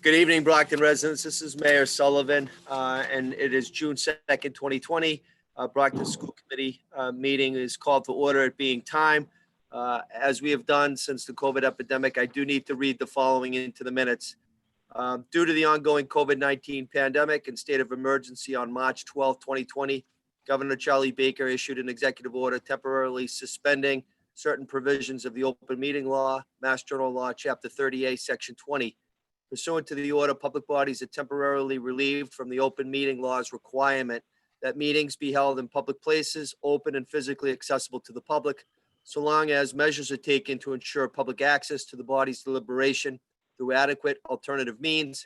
Good evening, Brockton residents. This is Mayor Sullivan, and it is June 2nd, 2020. Brockton School Committee meeting is called to order at being time. As we have done since the COVID epidemic, I do need to read the following into the minutes. Due to the ongoing COVID-19 pandemic and state of emergency on March 12, 2020, Governor Charlie Baker issued an executive order temporarily suspending certain provisions of the open meeting law, Mass General Law, Chapter 38, Section 20. Pursuant to the order, public bodies are temporarily relieved from the open meeting law's requirement that meetings be held in public places, open and physically accessible to the public, so long as measures are taken to ensure public access to the body's deliberation through adequate alternative means.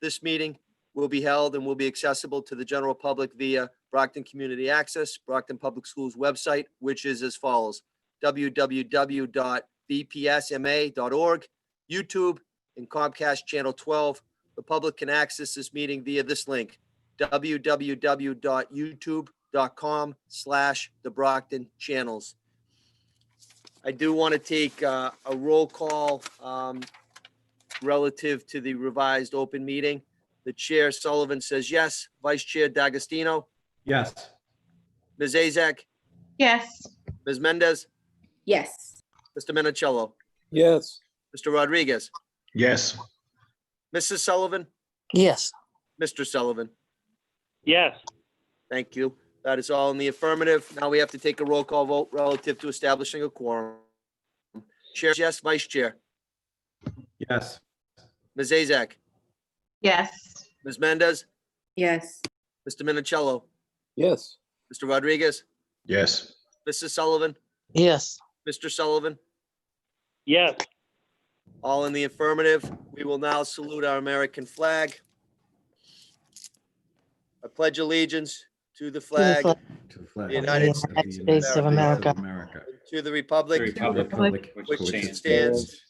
This meeting will be held and will be accessible to the general public via Brockton Community Access, Brockton Public Schools website, which is as follows: www.bpsma.org, YouTube, and Comcast Channel 12. The public can access this meeting via this link: www.youtube.com/TheBrocktonChannels. I do want to take a roll call relative to the revised open meeting. The Chair Sullivan says yes. Vice Chair D'Agostino? Yes. Ms. Azak? Yes. Ms. Mendez? Yes. Mr. Minicello? Yes. Mr. Rodriguez? Yes. Mrs. Sullivan? Yes. Mr. Sullivan? Yes. Thank you. That is all in the affirmative. Now we have to take a roll call vote relative to establishing a quorum. Chair, yes. Vice Chair? Yes. Ms. Azak? Yes. Ms. Mendez? Yes. Mr. Minicello? Yes. Mr. Rodriguez? Yes. Mrs. Sullivan? Yes. Mr. Sullivan? Yes. All in the affirmative. We will now salute our American flag. I pledge allegiance to the flag, flag To the flag The United States of America. to the republic, Republic which stands stands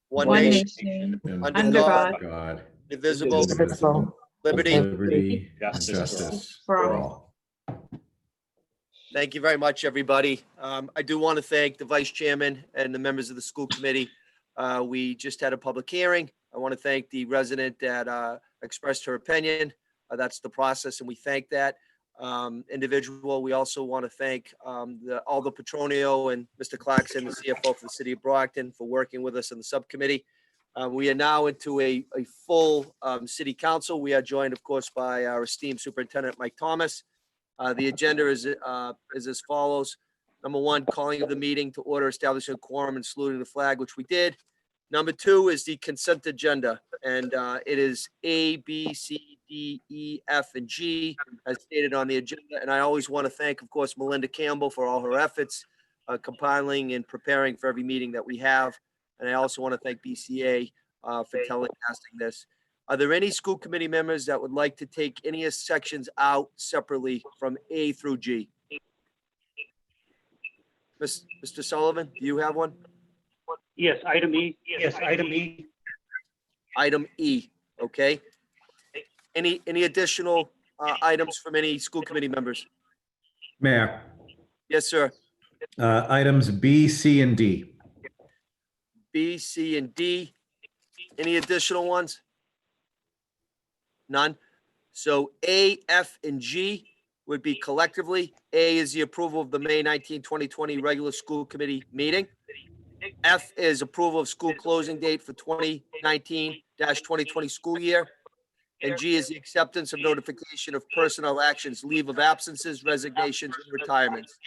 one One nation, nation, under under God, God. indivisible, Indivisible. liberty. Liberty and Justice justice for for all. all. Thank you very much, everybody. I do want to thank the vice chairman and the members of the school committee. We just had a public hearing. I want to thank the resident that expressed her opinion. That's the process, and we thank that individual. We also want to thank Aldo Petronio and Mr. Clarkson, the CFO for the city of Brockton, for working with us in the subcommittee. We are now into a full city council. We are joined, of course, by our esteemed superintendent, Mike Thomas. The agenda is as follows. Number one, calling of the meeting to order, establishing a quorum and saluting the flag, which we did. Number two is the consent agenda, and it is A, B, C, D, E, F, and G as stated on the agenda. And I always want to thank, of course, Melinda Campbell for all her efforts compiling and preparing for every meeting that we have. And I also want to thank BCA for telecasting this. Are there any school committee members that would like to take any sections out separately from A through G? Mr. Sullivan, do you have one? Yes, item E. Yes, item E. Item E, okay. Any additional items from any school committee members? Mayor, Yes, sir. items B, C, and D. B, C, and D. Any additional ones? None. So A, F, and G would be collectively. A is the approval of the May 19, 2020 regular school committee meeting. F is approval of school closing date for 2019-2020 school year. And G is the acceptance of notification of personnel actions, leave of absences, resignations, and retirements.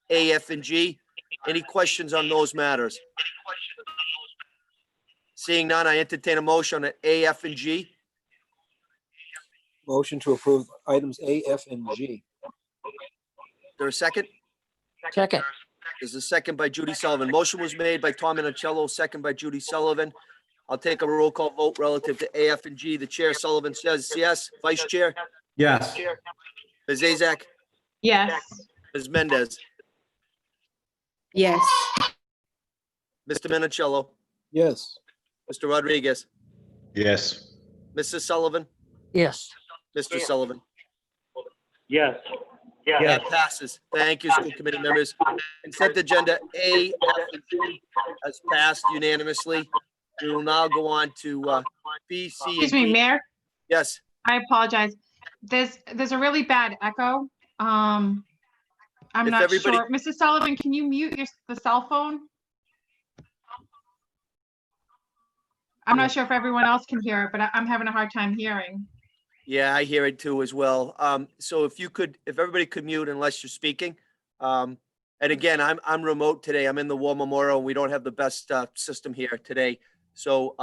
A, F, and G. Any questions on those matters? Seeing none, I entertain a motion on A, F, and G. Motion to approve items A, F, and G. Is there a second? Second. There's a second by Judy Sullivan. Motion was made by Tom Minicello, second by Judy Sullivan. I'll take a roll call vote relative to A, F, and G. The Chair Sullivan says yes. Vice Chair? Yes. Ms. Azak? yes. Ms. Mendez? Yes. Mr. Minicello? Yes. Mr. Rodriguez? Yes. Mrs. Sullivan? Yes. Mr. Sullivan? Yes. That passes. Thank you, school committee members. Consent agenda A, F, and G has passed unanimously. We will now go on to B, C, and Excuse me, D. Mayor, Yes, I apologize. There's a really bad echo. I'm If not everybody- sure. Mrs. Sullivan, can you mute the cell phone? I'm not sure if everyone else can hear it, but I'm having a hard time hearing. yeah, I hear it too as well. So if everybody could mute unless you're speaking. And again, I'm remote today. I'm in the War Memorial. We don't have the best system here today. So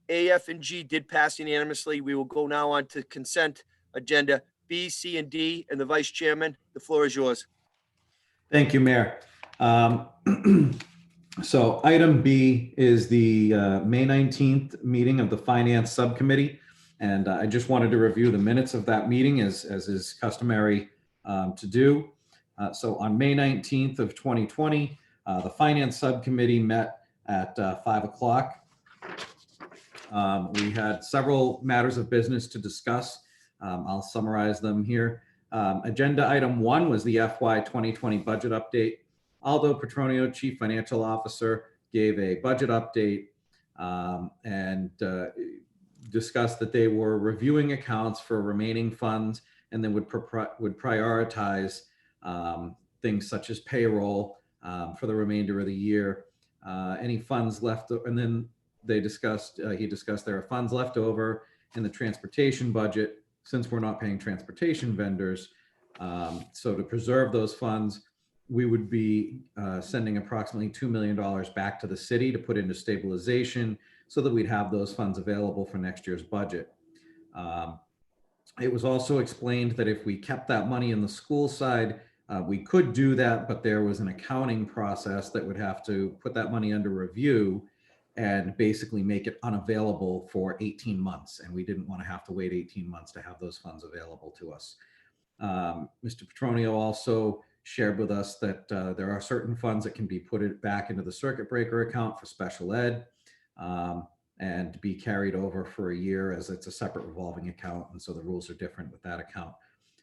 A, F, and G did pass unanimously. We will go now on to consent agenda B, C, and D. And the Vice Chairman, the floor is yours. Thank you, Mayor. So item B is the May 19th meeting of the Finance Subcommittee. And I just wanted to review the minutes of that meeting as is customary to do. So on May 19th of 2020, the Finance Subcommittee met at 5 o'clock. We had several matters of business to discuss. I'll summarize them here. Agenda item 1 was the FY 2020 budget update. Aldo Petronio, Chief Financial Officer, gave a budget update and discussed that they were reviewing accounts for remaining funds and then would prioritize things such as payroll for the remainder of the year. Any funds left, and then he discussed there are funds left over in the transportation budget since we're not paying transportation vendors. So to preserve those funds, we would be sending approximately $2 million back to the city to put into stabilization so that we'd have those funds available for next year's budget. It was also explained that if we kept that money in the school side, we could do that, but there was an accounting process that would have to put that money under review and basically make it unavailable for 18 months. And we didn't want to have to wait 18 months to have those funds available to us. Mr. Petronio also shared with us that there are certain funds that can be put back into the circuit breaker account for special ed and be carried over for a year, as it's a separate revolving account. And so the rules are different with that account.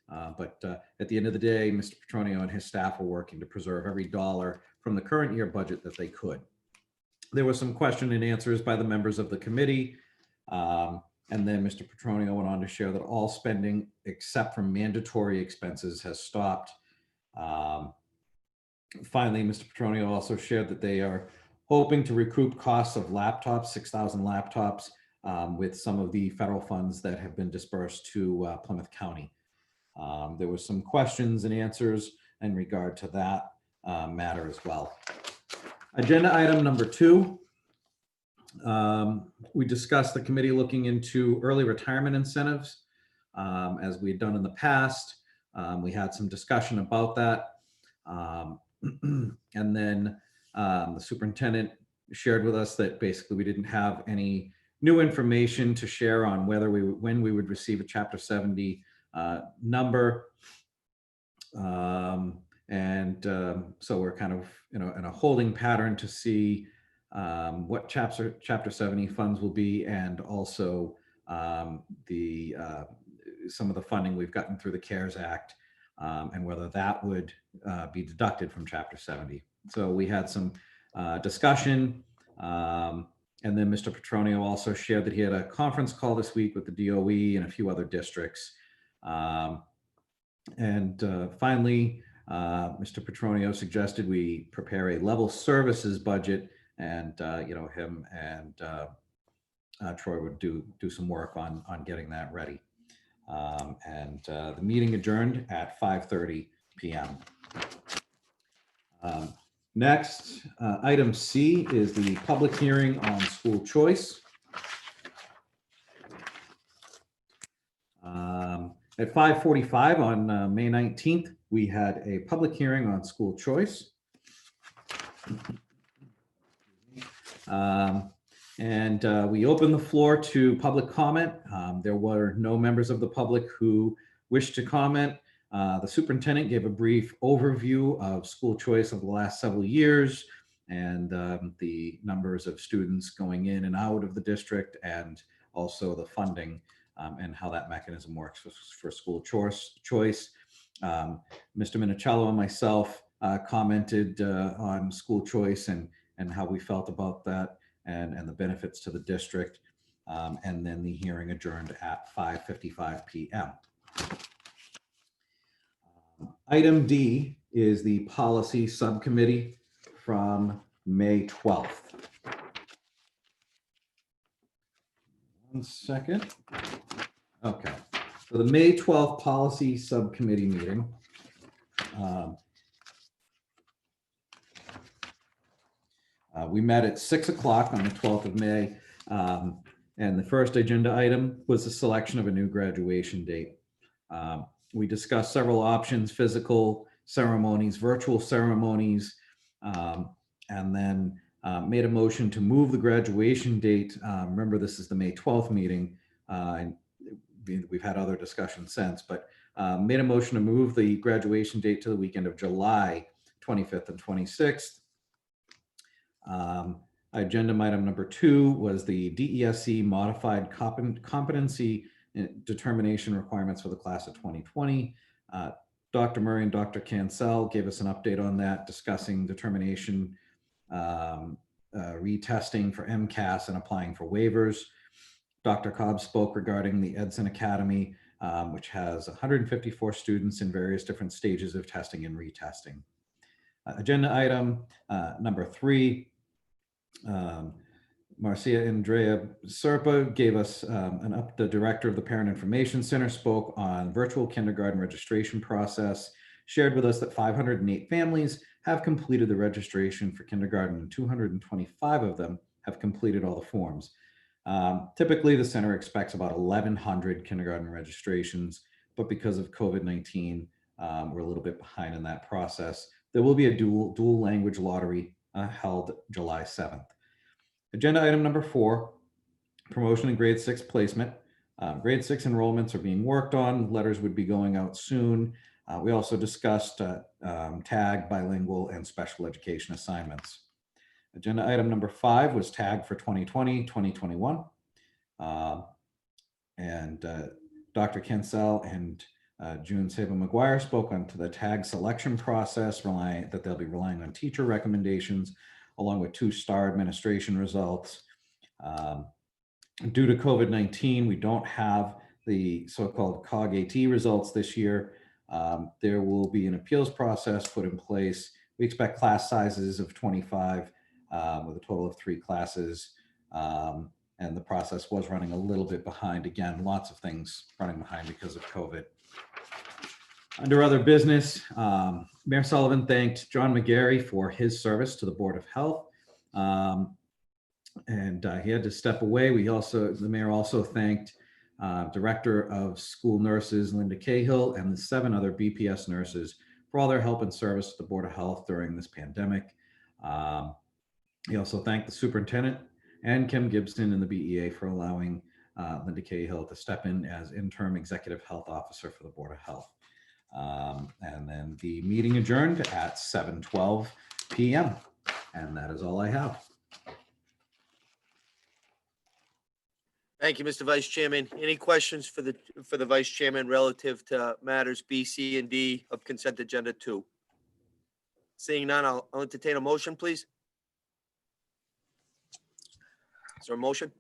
But at the end of the day, Mr. Petronio and his staff are working to preserve every dollar from the current year budget that they could. There was some question and answers by the members of the committee. And then Mr. Petronio went on to share that all spending except for mandatory expenses has stopped. Finally, Mr. Petronio also shared that they are hoping to recoup costs of laptops, 6,000 laptops, with some of the federal funds that have been dispersed to Plymouth County. There was some questions and answers in regard to that matter as well. Agenda item number 2. We discussed the committee looking into early retirement incentives, as we had done in the past. We had some discussion about that. And then the superintendent shared with us that basically we didn't have any new information to share on when we would receive a Chapter 70 number. So we're kind of in a holding pattern to see what Chapter 70 funds will be, and also some of the funding we've gotten through the CARES Act, and whether that would be deducted from Chapter 70. So we had some discussion, and then Mr. Petronio also shared that he had a conference call this week with the DOE and a few other districts. Finally, Mr. Petronio suggested we prepare a level services budget, and him and Troy would do some work on getting that ready. The meeting adjourned at 5:30 p.m. Next, item C is the public hearing on school choice. At 5:45 on May 19th, we had a public hearing on school choice. We opened the floor to public comment. There were no members of the public who wished to comment. The superintendent gave a brief overview of school choice over the last several years, and the numbers of students going in and out of the district, and also the funding and how that mechanism works for school choice. Mr. Minicello and myself commented on school choice and how we felt about that. and the benefits to the district. And then the hearing adjourned at 5:55 p.m. Item D is the policy subcommittee from May 12th. One second. Okay, so the May 12th policy subcommittee meeting. We met at 6 o'clock on the 12th of May. And the first agenda item was the selection of a new graduation date. We discussed several options: physical ceremonies, virtual ceremonies, and then made a motion to move the graduation date. Remember, this is the May 12th meeting. And we've had other discussions since, but made a motion to move the graduation date to the weekend of July 25th and 26th. Agenda item number 2 was the DESE modified competency determination requirements for the class of 2020. Dr. Murray and Dr. Cancel gave us an update on that, discussing determination, retesting for MCAS and applying for waivers. Dr. Cobb spoke regarding the Edson Academy, which has 154 students in various different stages of testing and retesting. Agenda item number 3, Marcia Andrea Serpa gave us the director of the Parent Information Center spoke on virtual kindergarten registration process, shared with us that 508 families have completed the registration for kindergarten and 225 of them have completed all the forms. Typically, the center expects about 1,100 kindergarten registrations, but because of COVID-19, we're a little bit behind in that process. There will be a dual language lottery held July 7th. Agenda item number 4, promotion and grade 6 placement. Grade 6 enrollments are being worked on. Letters would be going out soon. We also discussed TAG, bilingual, and special education assignments. Agenda item number 5 was TAG for 2020, 2021. Dr. Cancel and June Saba-McGuire spoke on to the TAG selection process, that they'll be relying on teacher recommendations, along with 2 STAR administration results. Due to COVID-19, we don't have the so-called COG-AT results this year. There will be an appeals process put in place. We expect class sizes of 25 with a total of 3 classes. And the process was running a little bit behind. Again, lots of things running behind because of COVID. Under other business, Mayor Sullivan thanked John McGarry for his service to the Board of Health. He had to step away. The mayor also thanked Director of School Nurses Linda Cahill and the 7 other BPS nurses for all their help and service to the Board of Health during this pandemic. He also thanked the superintendent and Kim Gibson and the BEA for allowing Linda Cahill to step in as interim executive health officer for the Board of Health. And then the meeting adjourned at 7:12 p.m. And that is all I have. Thank you, Mr. Vice Chairman. Any questions for the Vice Chairman relative to matters B, C, and D of consent agenda 2? Seeing none, I'll entertain a motion, please. Is there a motion?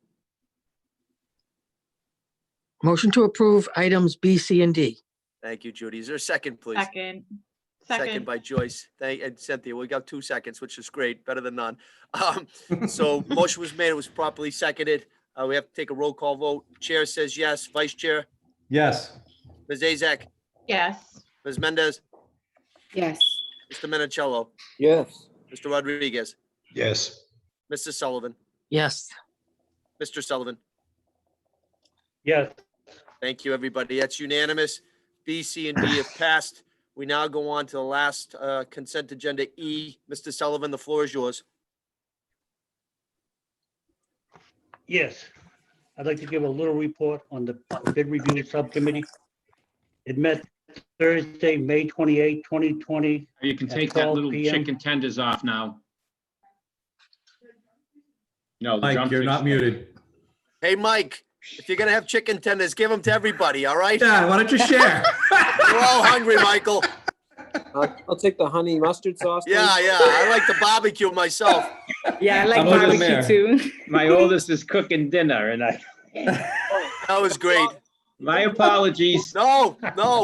Motion to approve items B, C, and D. Thank you, Judy. Is there a second, please? Second. By Joyce. And Cynthia. We got 2 seconds, which is great. Better than none. So motion was made. It was properly seconded. We have to take a roll call vote. Chair says yes. Vice Chair? Yes. Ms. Azak? Yes. Ms. Mendez? Yes. Mr. Minicello? Yes. Mr. Rodriguez? Yes. Mrs. Sullivan? Yes. Mr. Sullivan? Yes. Thank you, everybody. That's unanimous. B, C, and D have passed. We now go on to the last consent agenda, E. Mr. Sullivan, the floor is yours. Yes. I'd like to give a little report on the bid review subcommittee. It met Thursday, May 28, 2020. You can At take that 12 little p.m. chicken tenders off now. No, the Mike, you're drumsticks. not muted. Hey, Mike, if you're going to have chicken tenders, give them to everybody, all right? Yeah, why don't you share? We're all hungry, Michael. I'll take the honey mustard sauce. please. Yeah, I like the barbecue myself. Yeah, I like I'm with the barbecue mayor. too. My oldest is cooking dinner and That was great. my apologies. No,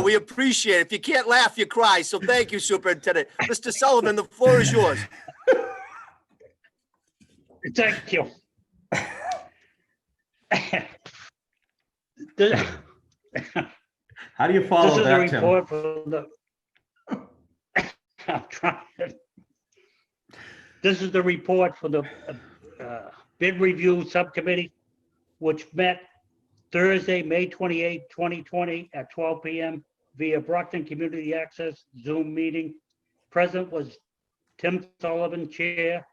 we appreciate it. If you can't laugh, you cry. So thank you, Superintendent. Mr. Sullivan, the floor is yours. Thank you. This How do you this follow is a that, Tim? report from the. I'm trying. This is the report for the bid review subcommittee, which met Thursday, May 28, 2020 at 12 p.m. via Brockton Community Access Zoom meeting. Present was Tim Sullivan, Chair,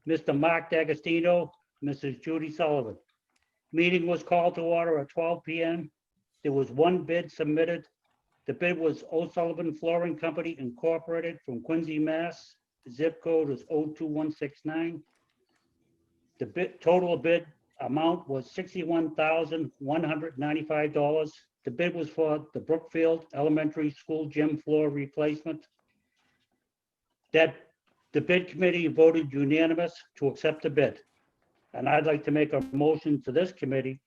Mr. Mark D'Agostino, Mrs. Judy Sullivan. Meeting was called to order at 12 p.m. There was one bid submitted. The bid was O'Sullivan Flooring Company Incorporated from Quincy, Mass. Zip code is 02169. The total bid amount was $61,195. The bid was for the Brookfield Elementary School gym floor replacement. That the bid committee voted unanimous to accept the bid. And I'd like to make a motion to this committee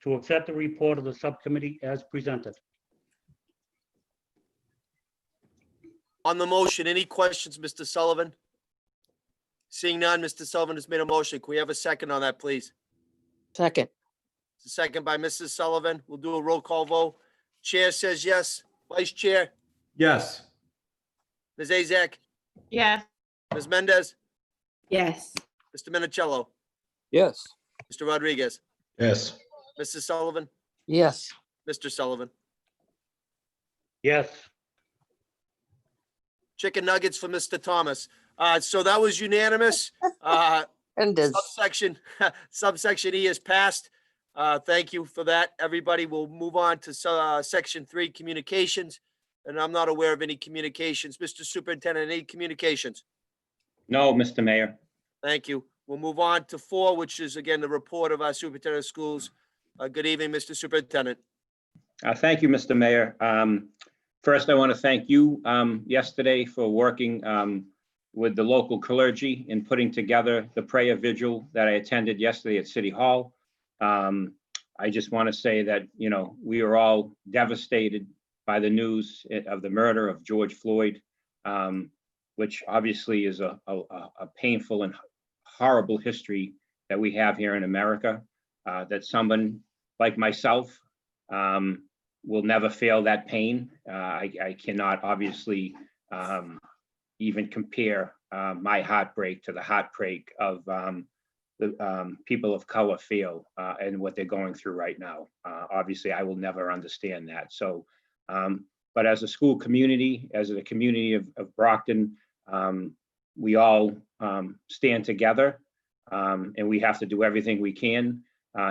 to accept the report of the subcommittee as presented. On the motion, any questions, Mr. Sullivan? Seeing none, Mr. Sullivan has made a motion. Can we have a second on that, please? Second, Second by Mrs. Sullivan. We'll do a roll call vote. Chair says yes. Vice Chair, Yes. Ms. Azak, Yes, Ms. Mendez, Yes. Mr. Minicello, Yes. Mr. Rodriguez, Yes. Mrs. Sullivan, yes, Mr. Sullivan. Yes, Chicken nuggets for Mr. Thomas. So that was unanimous. and there's, Subsection E is passed. Thank you for that, everybody. We'll move on to section 3, communications. And I'm not aware of any communications. Mr. Superintendent, any communications? No, Mr. Mayor. Thank you. We'll move on to 4, which is again, the report of our superintendent of schools. Good evening, Mr. Superintendent. Thank you, Mr. Mayor. First, I want to thank you yesterday for working with the local clergy in putting together the prayer vigil that I attended yesterday at City Hall. I just want to say that, you know, we are all devastated by the news of the murder of George Floyd, which obviously is a painful and horrible history that we have here in America, that someone like myself will never feel that pain. I cannot obviously even compare my heartbreak to the heartbreak of the people of color feel and what they're going through right now. Obviously, I will never understand that. So, but as a school community, as a community of Brockton, we all stand together and we have to do everything we can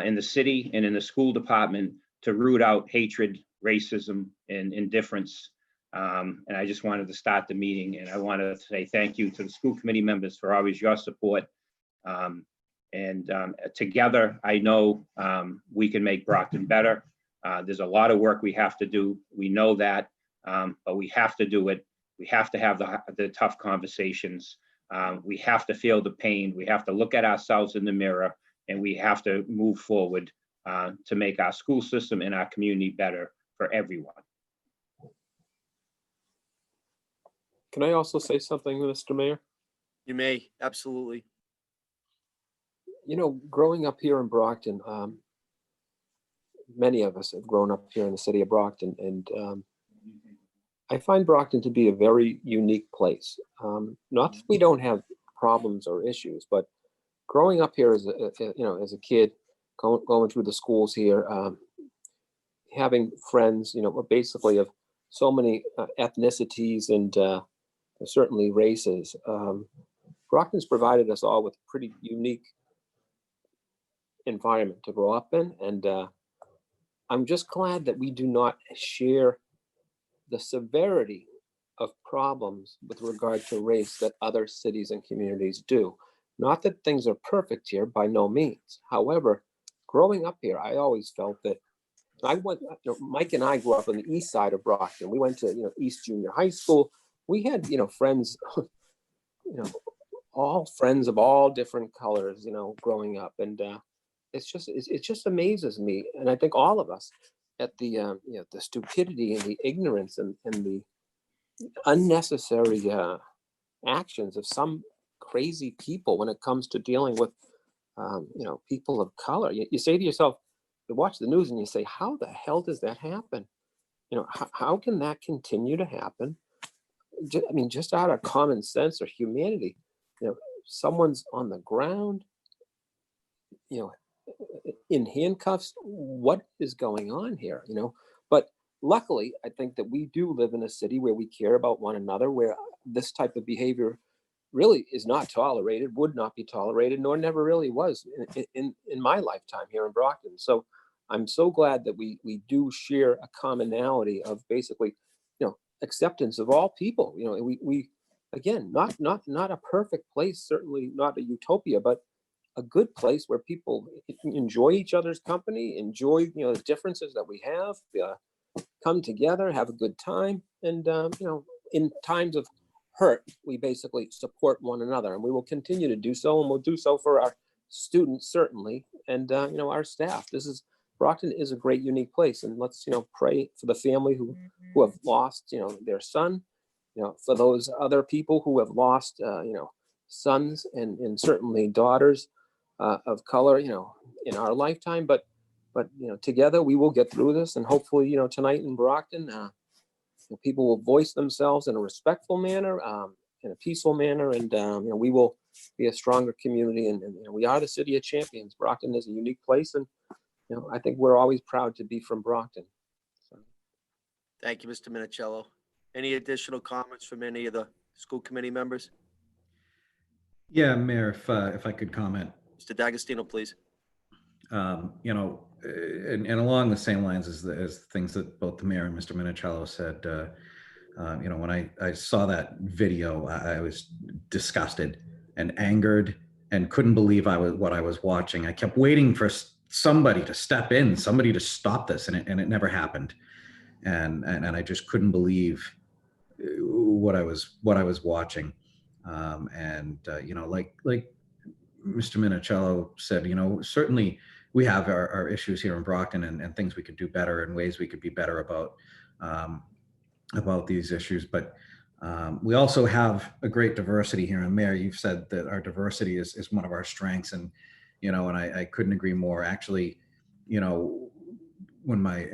in the city and in the school department to root out hatred, racism, and indifference. And I just wanted to start the meeting, and I want to say thank you to the school committee members for always your support. Together, I know we can make Brockton better. There's a lot of work we have to do. We know that, but we have to do it. We have to have the tough conversations. We have to feel the pain. We have to look at ourselves in the mirror, and we have to move forward to make our school system and our community better for everyone. Can I also say something, Mr. Mayor? You may, absolutely. You know, growing up here in Brockton, many of us have grown up here in the city of Brockton, and I find Brockton to be a very unique place. Not that we don't have problems or issues, but growing up here as a kid, going through the schools here, having friends, basically of so many ethnicities and certainly races. Brockton's provided us all with a pretty unique environment to grow up in, and I'm just glad that we do not share the severity of problems with regard to race that other cities and communities do. Not that things are perfect here, by no means. However, growing up here, I always felt that Mike and I grew up on the east side of Brockton. We went to, East Junior High School. We had, friends, all friends of all different colors, growing up. And it just amazes me. And I think all of us at the stupidity and the ignorance and the unnecessary actions of some crazy people when it comes to dealing with, people of color. You say to yourself, you watch the news and you say, how the hell does that happen? How can that continue to happen? Just out of common sense or humanity, someone's on the ground, in handcuffs. What is going on here? But luckily, I think that we do live in a city where we care about one another, where this type of behavior really is not tolerated, would not be tolerated, nor never really was in my lifetime here in Brockton. So I'm so glad that we do share a commonality of basically, acceptance of all people. We again, not a perfect place, certainly not a utopia, but a good place where people enjoy each other's company, enjoy the differences that we have, come together, have a good time, and in times of hurt, we basically support one another, and we will continue to do so, and we'll do so for our students certainly, and our staff. Brockton is a great, unique place, and let's pray for the family who have lost their son, for those other people who have lost sons and certainly daughters of color in our lifetime. But together we will get through this, and hopefully tonight in Brockton, people will voice themselves in a respectful manner, in a peaceful manner, and we will be a stronger community. And we are the city of champions. Brockton is a unique place, and I think we're always proud to be from Brockton. So. Thank you, Mr. Minicello. Any additional comments from any of the school committee members? Yeah, Mayor, if I could comment. Mr. D'Agostino, please. And along the same lines as things that both the mayor and Mr. Minicello said, when I saw that video, I was disgusted and angered and couldn't believe what I was watching. I kept waiting for somebody to step in, somebody to stop this, and it never happened. And I just couldn't believe what I was watching. Like Mr. Minicello said, certainly we have our issues here in Brockton and things we could do better and ways we could be better about these issues. But we also have a great diversity here. And Mayor, you've said that our diversity is one of our strengths. And, and I couldn't agree more. Actually, when my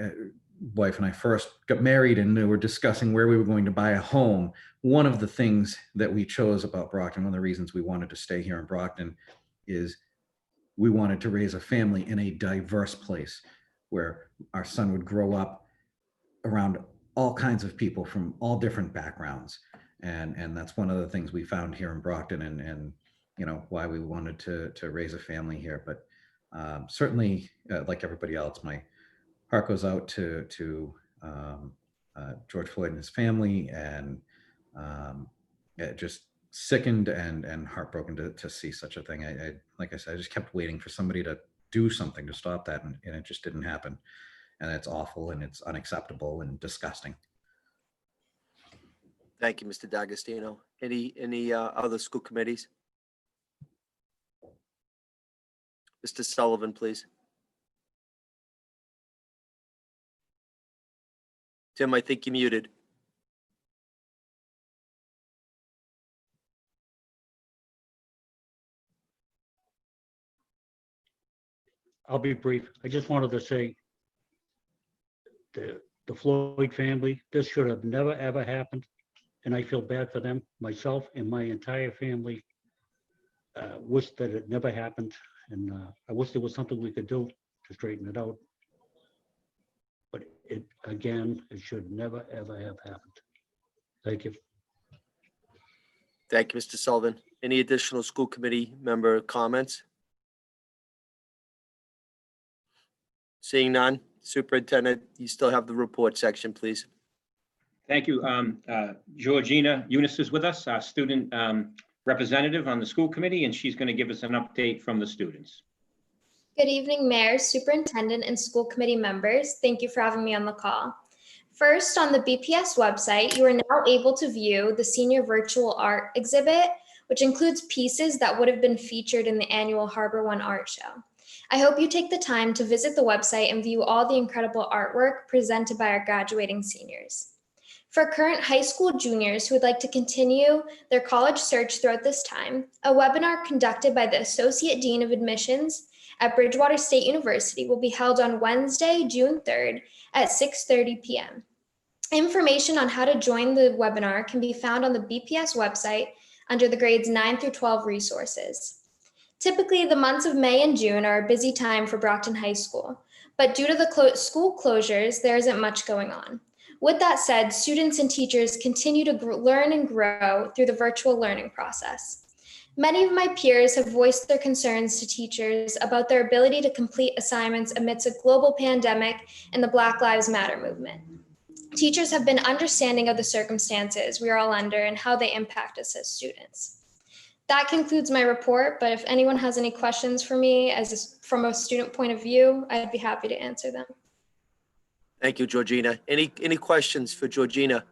wife and I first got married and we were discussing where we were going to buy a home, one of the things that we chose about Brockton, one of the reasons we wanted to stay here in Brockton, is we wanted to raise a family in a diverse place where our son would grow up around all kinds of people from all different backgrounds. And that's one of the things we found here in Brockton, and why we wanted to raise a family here. But certainly, like everybody else, my heart goes out to George Floyd and his family, and just sickened and heartbroken to see such a thing. Like I said, I just kept waiting for somebody to do something to stop that, and it just didn't happen. And it's awful, and it's unacceptable and disgusting. Thank you, Mr. D'Agostino. Any other school committees? Mr. Sullivan, please. Tim, I think you're muted. I'll be brief. I just wanted to say the Floyd family, this should have never, ever happened. And I feel bad for them, myself and my entire family. Wish that it never happened. And I wish there was something we could do to straighten it out. But it should never, ever have happened. Thank you. Thank you, Mr. Sullivan. Any additional school committee member comments? Seeing none, Superintendent, you still have the report section, please. Thank you. Georgina Eunice is with us, our student representative on the school committee, and she's going to give us an update from the students. Good evening, Mayor, Superintendent, and school committee members. Thank you for having me on the call. First, on the BPS website, you are now able to view the senior virtual art exhibit, which includes pieces that would have been featured in the annual Harbor One Art Show. I hope you take the time to visit the website and view all the incredible artwork presented by our graduating seniors. For current high school juniors who would like to continue their college search throughout this time, a webinar conducted by the Associate Dean of Admissions at Bridgewater State University will be held on Wednesday, June 3rd at 6:30 p.m. Information on how to join the webinar can be found on the BPS website under the grades 9 through 12 resources. Typically, the months of May and June are a busy time for Brockton High School, but due to the school closures, there isn't much going on. With that said, students and teachers continue to learn and grow through the virtual learning process. Many of my peers have voiced their concerns to teachers about their ability to complete assignments amidst a global pandemic and the Black Lives Matter movement. Teachers have been understanding of the circumstances we are all under and how they impact us as students. That concludes my report, but if anyone has any questions for me from a student point of view, I'd be happy to answer them. Thank you, Georgina. Any questions for Georgina?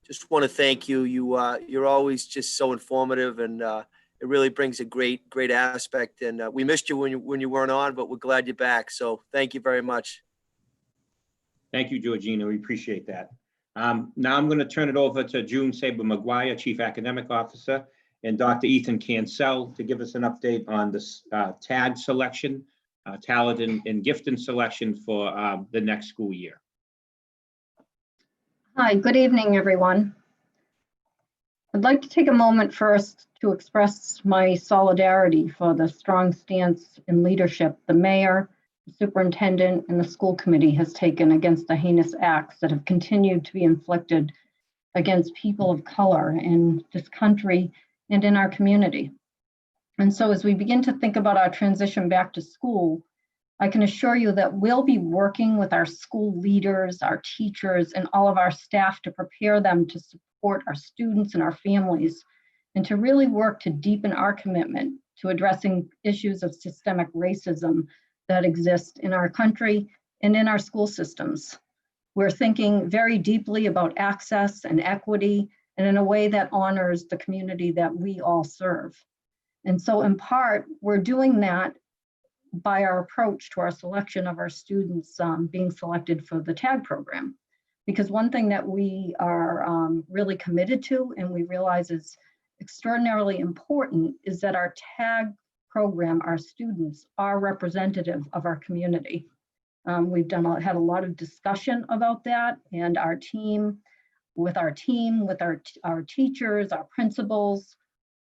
Just want to thank you. You're always just so informative, and it really brings a great aspect. And we missed you when you weren't on, but we're glad you're back. So thank you very much. Thank you, Georgina. We appreciate that. Now I'm going to turn it over to June Saber-Maguire, Chief Academic Officer, and Dr. Ethan Cancel to give us an update on this TAG selection, talent and gifting selection for the next school year. Hi, good evening, everyone. I'd like to take a moment first to express my solidarity for the strong stance and leadership the mayor, the superintendent, and the school committee has taken against the heinous acts that have continued to be inflicted against people of color in this country and in our community. And so as we begin to think about our transition back to school, I can assure you that we'll be working with our school leaders, our teachers, and all of our staff to prepare them to support our students and our families, and to really work to deepen our commitment to addressing issues of systemic racism that exist in our country and in our school systems. We're thinking very deeply about access and equity, and in a way that honors the community that we all serve. And so in part, we're doing that by our approach to our selection of our students being selected for the TAG program. Because one thing that we are really committed to and we realize is extraordinarily important is that our TAG program, our students are representative of our community. We've had a lot of discussion about that, and our team, with our teachers, our principals,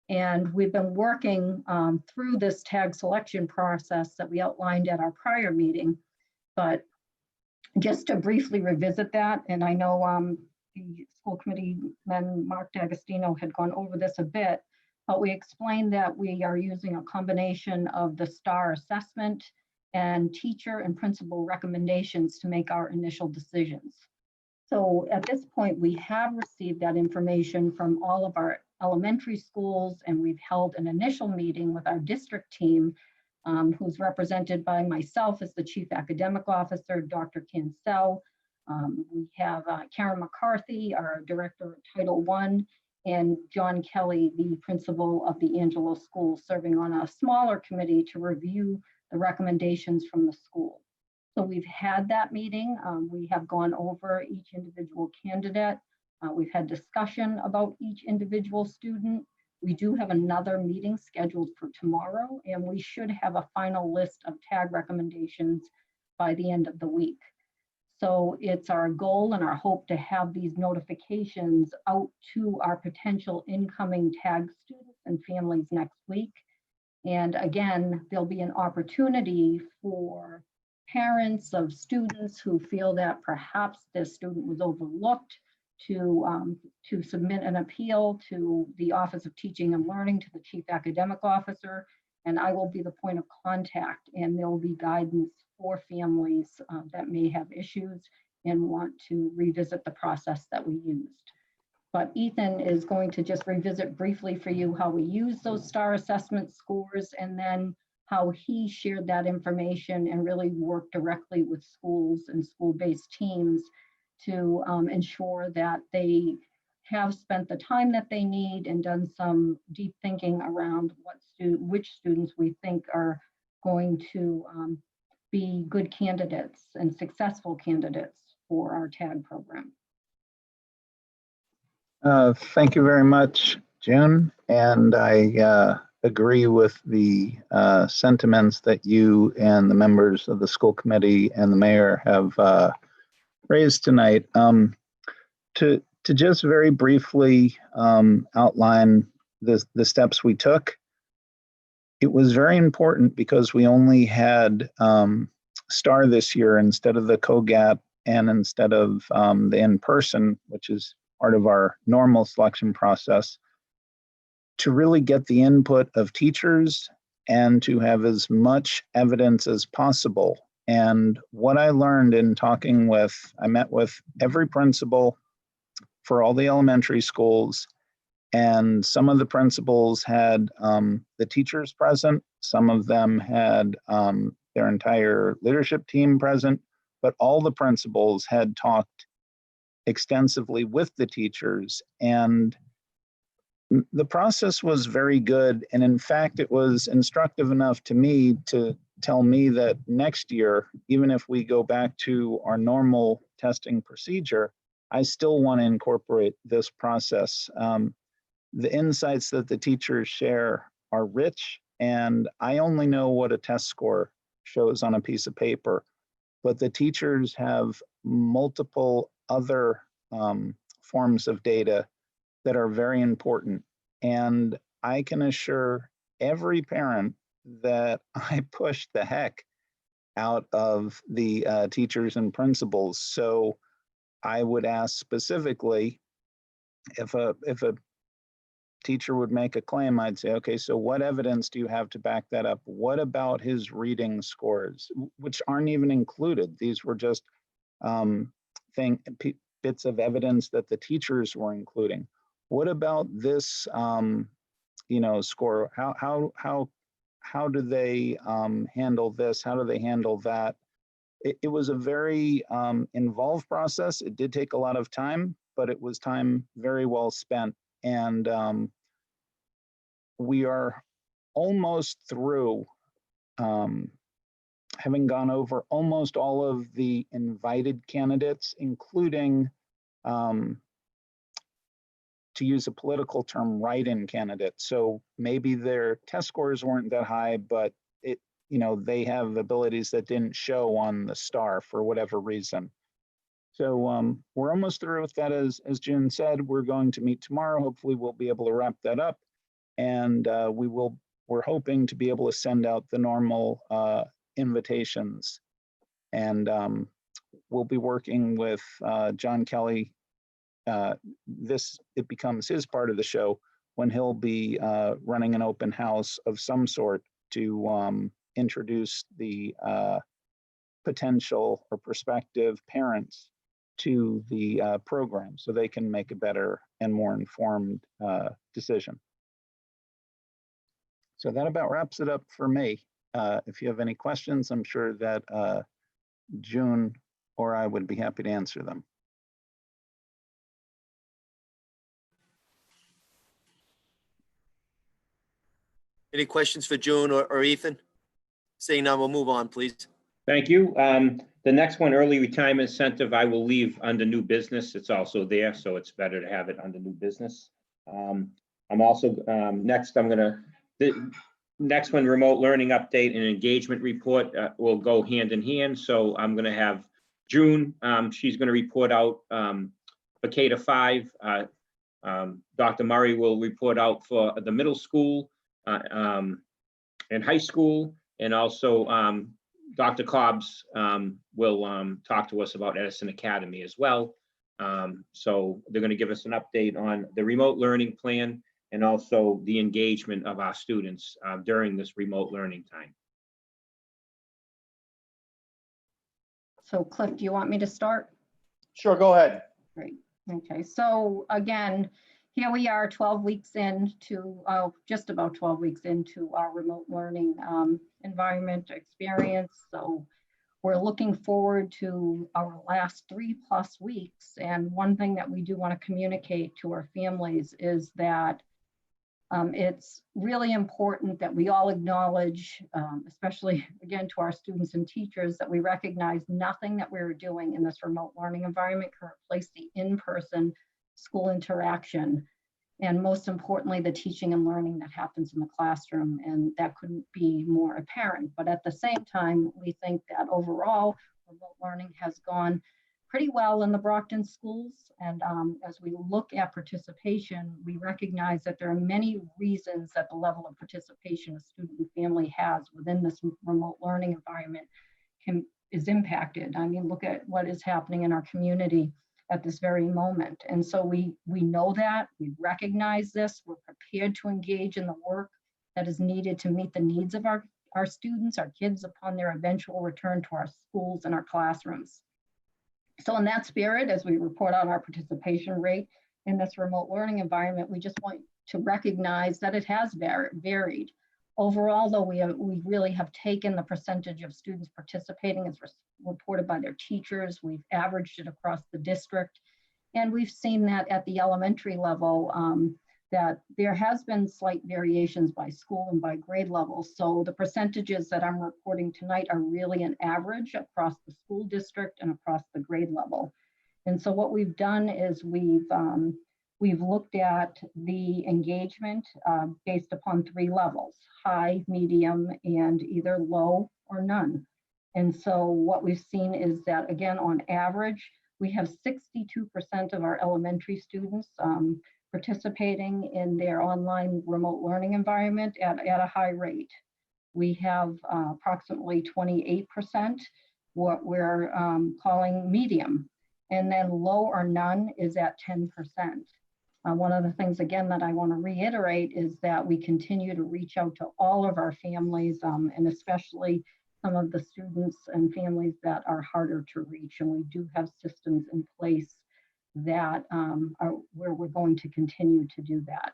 and we've been working through this TAG selection process that we outlined at our prior meeting. But just to briefly revisit that, and I know the school committee man, Mark D'Agostino, had gone over this a bit, but we explained that we are using a combination of the STAR assessment and teacher and principal recommendations to make our initial decisions. So at this point, we have received that information from all of our elementary schools, and we've held an initial meeting with our district team, who's represented by myself as the Chief Academic Officer, Dr. Cancel. We have Karen McCarthy, our Director of Title I, and John Kelly, the principal of the Angelo School, serving on a smaller committee to review the recommendations from the school. So we've had that meeting. We have gone over each individual candidate. We've had discussion about each individual student. We do have another meeting scheduled for tomorrow, and we should have a final list of TAG recommendations by the end of the week. So it's our goal and our hope to have these notifications out to our potential incoming TAG students and families next week. And again, there'll be an opportunity for parents of students who feel that perhaps their student was overlooked to submit an appeal to the Office of Teaching and Learning, to the Chief Academic Officer, and I will be the point of contact, and there will be guidance for families that may have issues and want to revisit the process that we used. But Ethan is going to just revisit briefly for you how we use those STAR assessment scores, and then how he shared that information and really worked directly with schools and school-based teams to ensure that they have spent the time that they need and done some deep thinking around which students we think are going to be good candidates and successful candidates for our TAG program. Thank you very much, June. And I agree with the sentiments that you and the members of the school committee and the mayor have raised tonight. To just very briefly outline the steps we took, it was very important because we only had STAR this year instead of the COGAT and instead of the in-person, which is part of our normal selection process, to really get the input of teachers and to have as much evidence as possible. And what I learned in talking with, I met with every principal for all the elementary schools, and some of the principals had the teachers present, some of them had their entire leadership team present, but all the principals had talked extensively with the teachers, and the process was very good. And in fact, it was instructive enough to me to tell me that next year, even if we go back to our normal testing procedure, I still want to incorporate this process. The insights that the teachers share are rich, and I only know what a test score shows on a piece of paper, but the teachers have multiple other forms of data that are very important. And I can assure every parent that I pushed the heck out of the teachers and principals. So I would ask specifically, if a teacher would make a claim, I'd say, okay, so what evidence do you have to back that up? What about his reading scores, which aren't even included? These were just bits of evidence that the teachers were including. What about this, score? How do they handle this? How do they handle that? It was a very involved process. It did take a lot of time, but it was time very well spent. And we are almost through, having gone over almost all of the invited candidates, including, to use a political term, write-in candidates. So maybe their test scores weren't that high, but they have abilities that didn't show on the STAR for whatever reason. So we're almost through with that. As June said, we're going to meet tomorrow. Hopefully we'll be able to wrap that up. And we're hoping to be able to send out the normal invitations. And we'll be working with John Kelly. It becomes his part of the show when he'll be running an open house of some sort to introduce the potential or prospective parents to the program so they can make a better and more informed decision. So that about wraps it up for me. If you have any questions, I'm sure that June or I would be happy to answer them. Any questions for June or Ethan? Seeing none, we'll move on, please. Thank you. The next one, early retirement incentive, I will leave under new business. It's also there, so it's better to have it under new business. I'm also, the next one, remote learning update and engagement report will go hand in hand. So I'm gonna have June, she's gonna report out for K-5. Dr. Murray will report out for the middle school and high school, and also Dr. Cobbs will talk to us about Edison Academy as well. So they're going to give us an update on the remote learning plan and also the engagement of our students during this remote learning time. So Cliff, do you want me to start? Sure, go ahead. Great. Okay, so again, here we are 12 weeks into, just about 12 weeks into our remote learning environment experience. So we're looking forward to our last 3+ weeks. And one thing that we do want to communicate to our families is that it's really important that we all acknowledge, especially again to our students and teachers, that we recognize nothing that we're doing in this remote learning environment can replace the in-person school interaction. And most importantly, the teaching and learning that happens in the classroom. And that couldn't be more apparent. But at the same time, we think that overall, remote learning has gone pretty well in the Brockton schools. And as we look at participation, we recognize that there are many reasons that the level of participation a student and family has within this remote learning environment is impacted. I mean, look at what is happening in our community at this very moment. And so we know that, we recognize this, we're prepared to engage in the work that is needed to meet the needs of our students, our kids, upon their eventual return to our schools and our classrooms. So in that spirit, as we report on our participation rate in this remote learning environment, we just want to recognize that it has varied. Overall, though, we really have taken the percentage of students participating as reported by their teachers. We've averaged it across the district. And we've seen that at the elementary level, that there has been slight variations by school and by grade level. So the percentages that I'm reporting tonight are really an average across the school district and across the grade level. And so what we've done is we've looked at the engagement based upon 3 levels: high, medium, and either low or none. And so what we've seen is that, again, on average, we have 62% of our elementary students participating in their online remote learning environment at a high rate. We have approximately 28% what we're calling medium, and then low or none is at 10%. One of the things, again, that I want to reiterate is that we continue to reach out to all of our families, and especially some of the students and families that are harder to reach. And we do have systems in place that are where we're going to continue to do that.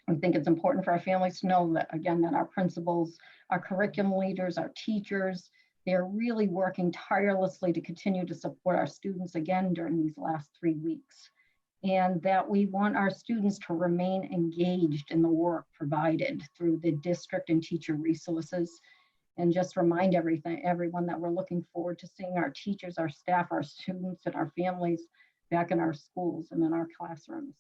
I think it's important for our families to know that, again, that our principals, our curriculum leaders, our teachers, they're really working tirelessly to continue to support our students again during these last 3 weeks. And that we want our students to remain engaged in the work provided through the district and teacher resources. And just remind everyone that we're looking forward to seeing our teachers, our staff, our students, and our families back in our schools and in our classrooms.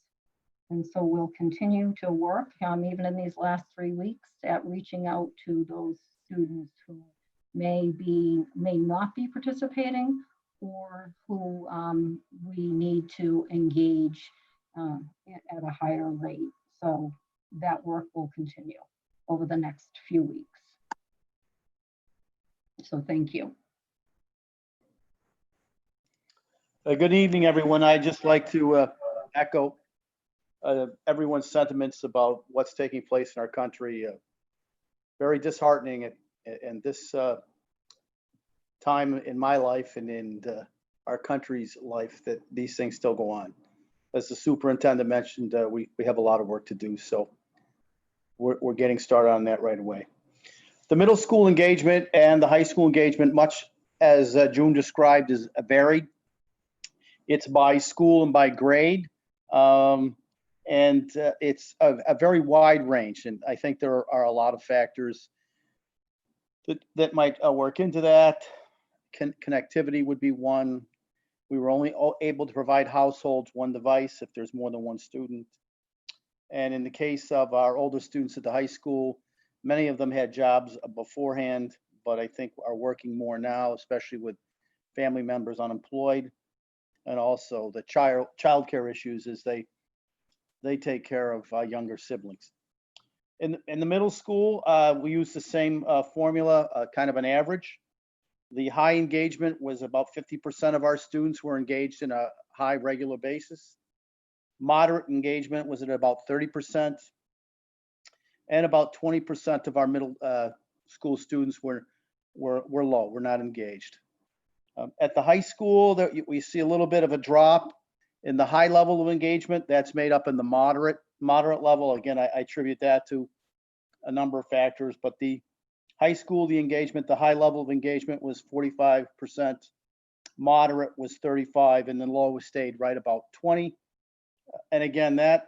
And so we'll continue to work, even in these last 3 weeks, at reaching out to those students who may not be participating, or who we need to engage at a higher rate. So that work will continue over the next few weeks. So thank you. Good evening, everyone. I'd just like to echo everyone's sentiments about what's taking place in our country. Very disheartening in this time in my life and in our country's life that these things still go on. As the superintendent mentioned, we have a lot of work to do, so we're getting started on that right away. The middle school engagement and the high school engagement, much as June described, is varied. It's by school and by grade, and it's a very wide range. And I think there are a lot of factors that might work into that. Connectivity would be one. We were only able to provide households 1 device if there's more than 1 student. And in the case of our older students at the high school, many of them had jobs beforehand, but I think are working more now, especially with family members unemployed. And also the childcare issues as they take care of younger siblings. In the middle school, we use the same formula, kind of an average. The high engagement was about 50% of our students were engaged in a high regular basis. Moderate engagement was at about 30%. And about 20% of our middle school students were low, were not engaged. At the high school, we see a little bit of a drop in the high level of engagement. That's made up in the moderate level. Again, I attribute that to a number of factors, but the High school, the engagement, the high level of engagement was 45%, moderate was 35, and then low stayed right about 20. And again, that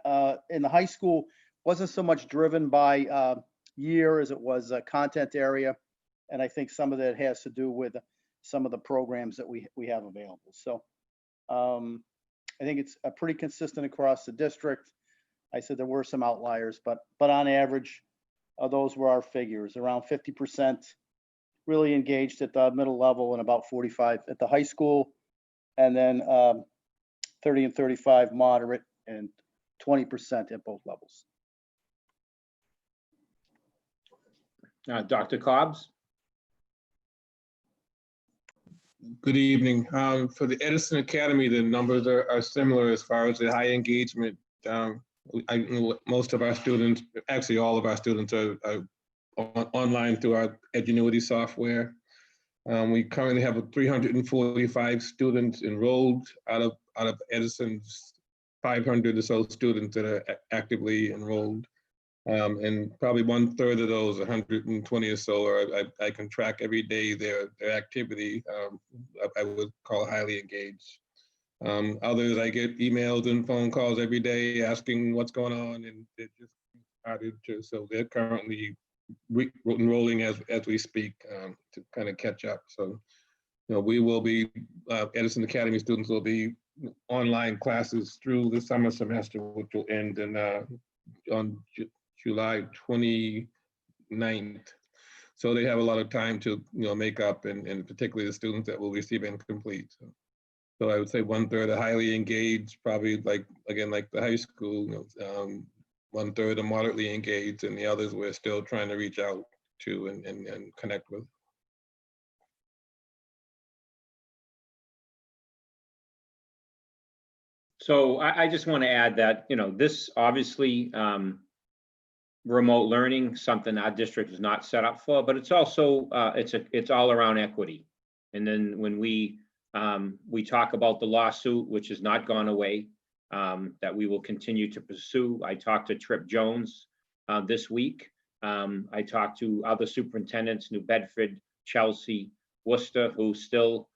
in the high school wasn't so much driven by year as it was a content area. And I think some of that has to do with some of the programs that we have available. So I think it's pretty consistent across the district. I said there were some outliers, but on average, those were our figures. Around 50% really engaged at the middle level and about 45 at the high school, and then 30 and 35 moderate and 20% at both levels. Dr. Cobbs? Good evening. For the Edison Academy, the numbers are similar as far as the high engagement. Most of our students, actually all of our students are online through our Edgenuity software. We currently have 345 students enrolled out of Edison's 500 or so students that are actively enrolled. And probably 1/3 of those, 120 or so, I can track every day their activity. I would call highly engaged. Others, I get emails and phone calls every day asking what's going on, and it just started to. So they're currently enrolling as we speak to kind of catch up. So, we will be Edison Academy students will be online classes through the summer semester, which will end on July 29th. So they have a lot of time to make up, and particularly the students that will receive incomplete. So I would say 1/3 are highly engaged, probably like the high school, 1/3 are moderately engaged, and the others we're still trying to reach out to and connect with. So I just want to add that, this obviously remote learning, something our district is not set up for, but it's also, it's all around equity. And then when we talk about the lawsuit, which has not gone away, that we will continue to pursue. I talked to Trip Jones this week. I talked to other superintendents, New Bedford, Chelsea, Worcester, who still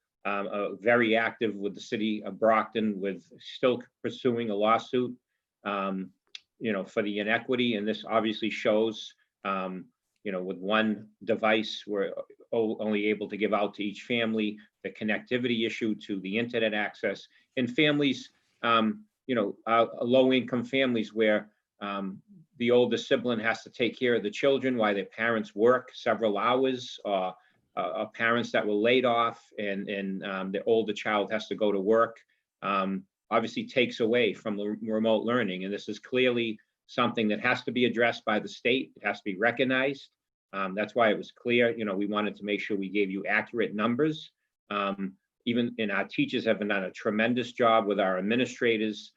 very active with the city of Brockton, with still pursuing a lawsuit, for the inequity. And this obviously shows, with one device, we're only able to give out to each family, the connectivity issue to the internet access, and families, low-income families where the older sibling has to take care of the children while their parents work several hours, or parents that were laid off and the older child has to go to work, obviously takes away from the remote learning. And this is clearly something that has to be addressed by the state. It has to be recognized. That's why it was clear, we wanted to make sure we gave you accurate numbers. Even our teachers have done a tremendous job with our administrators,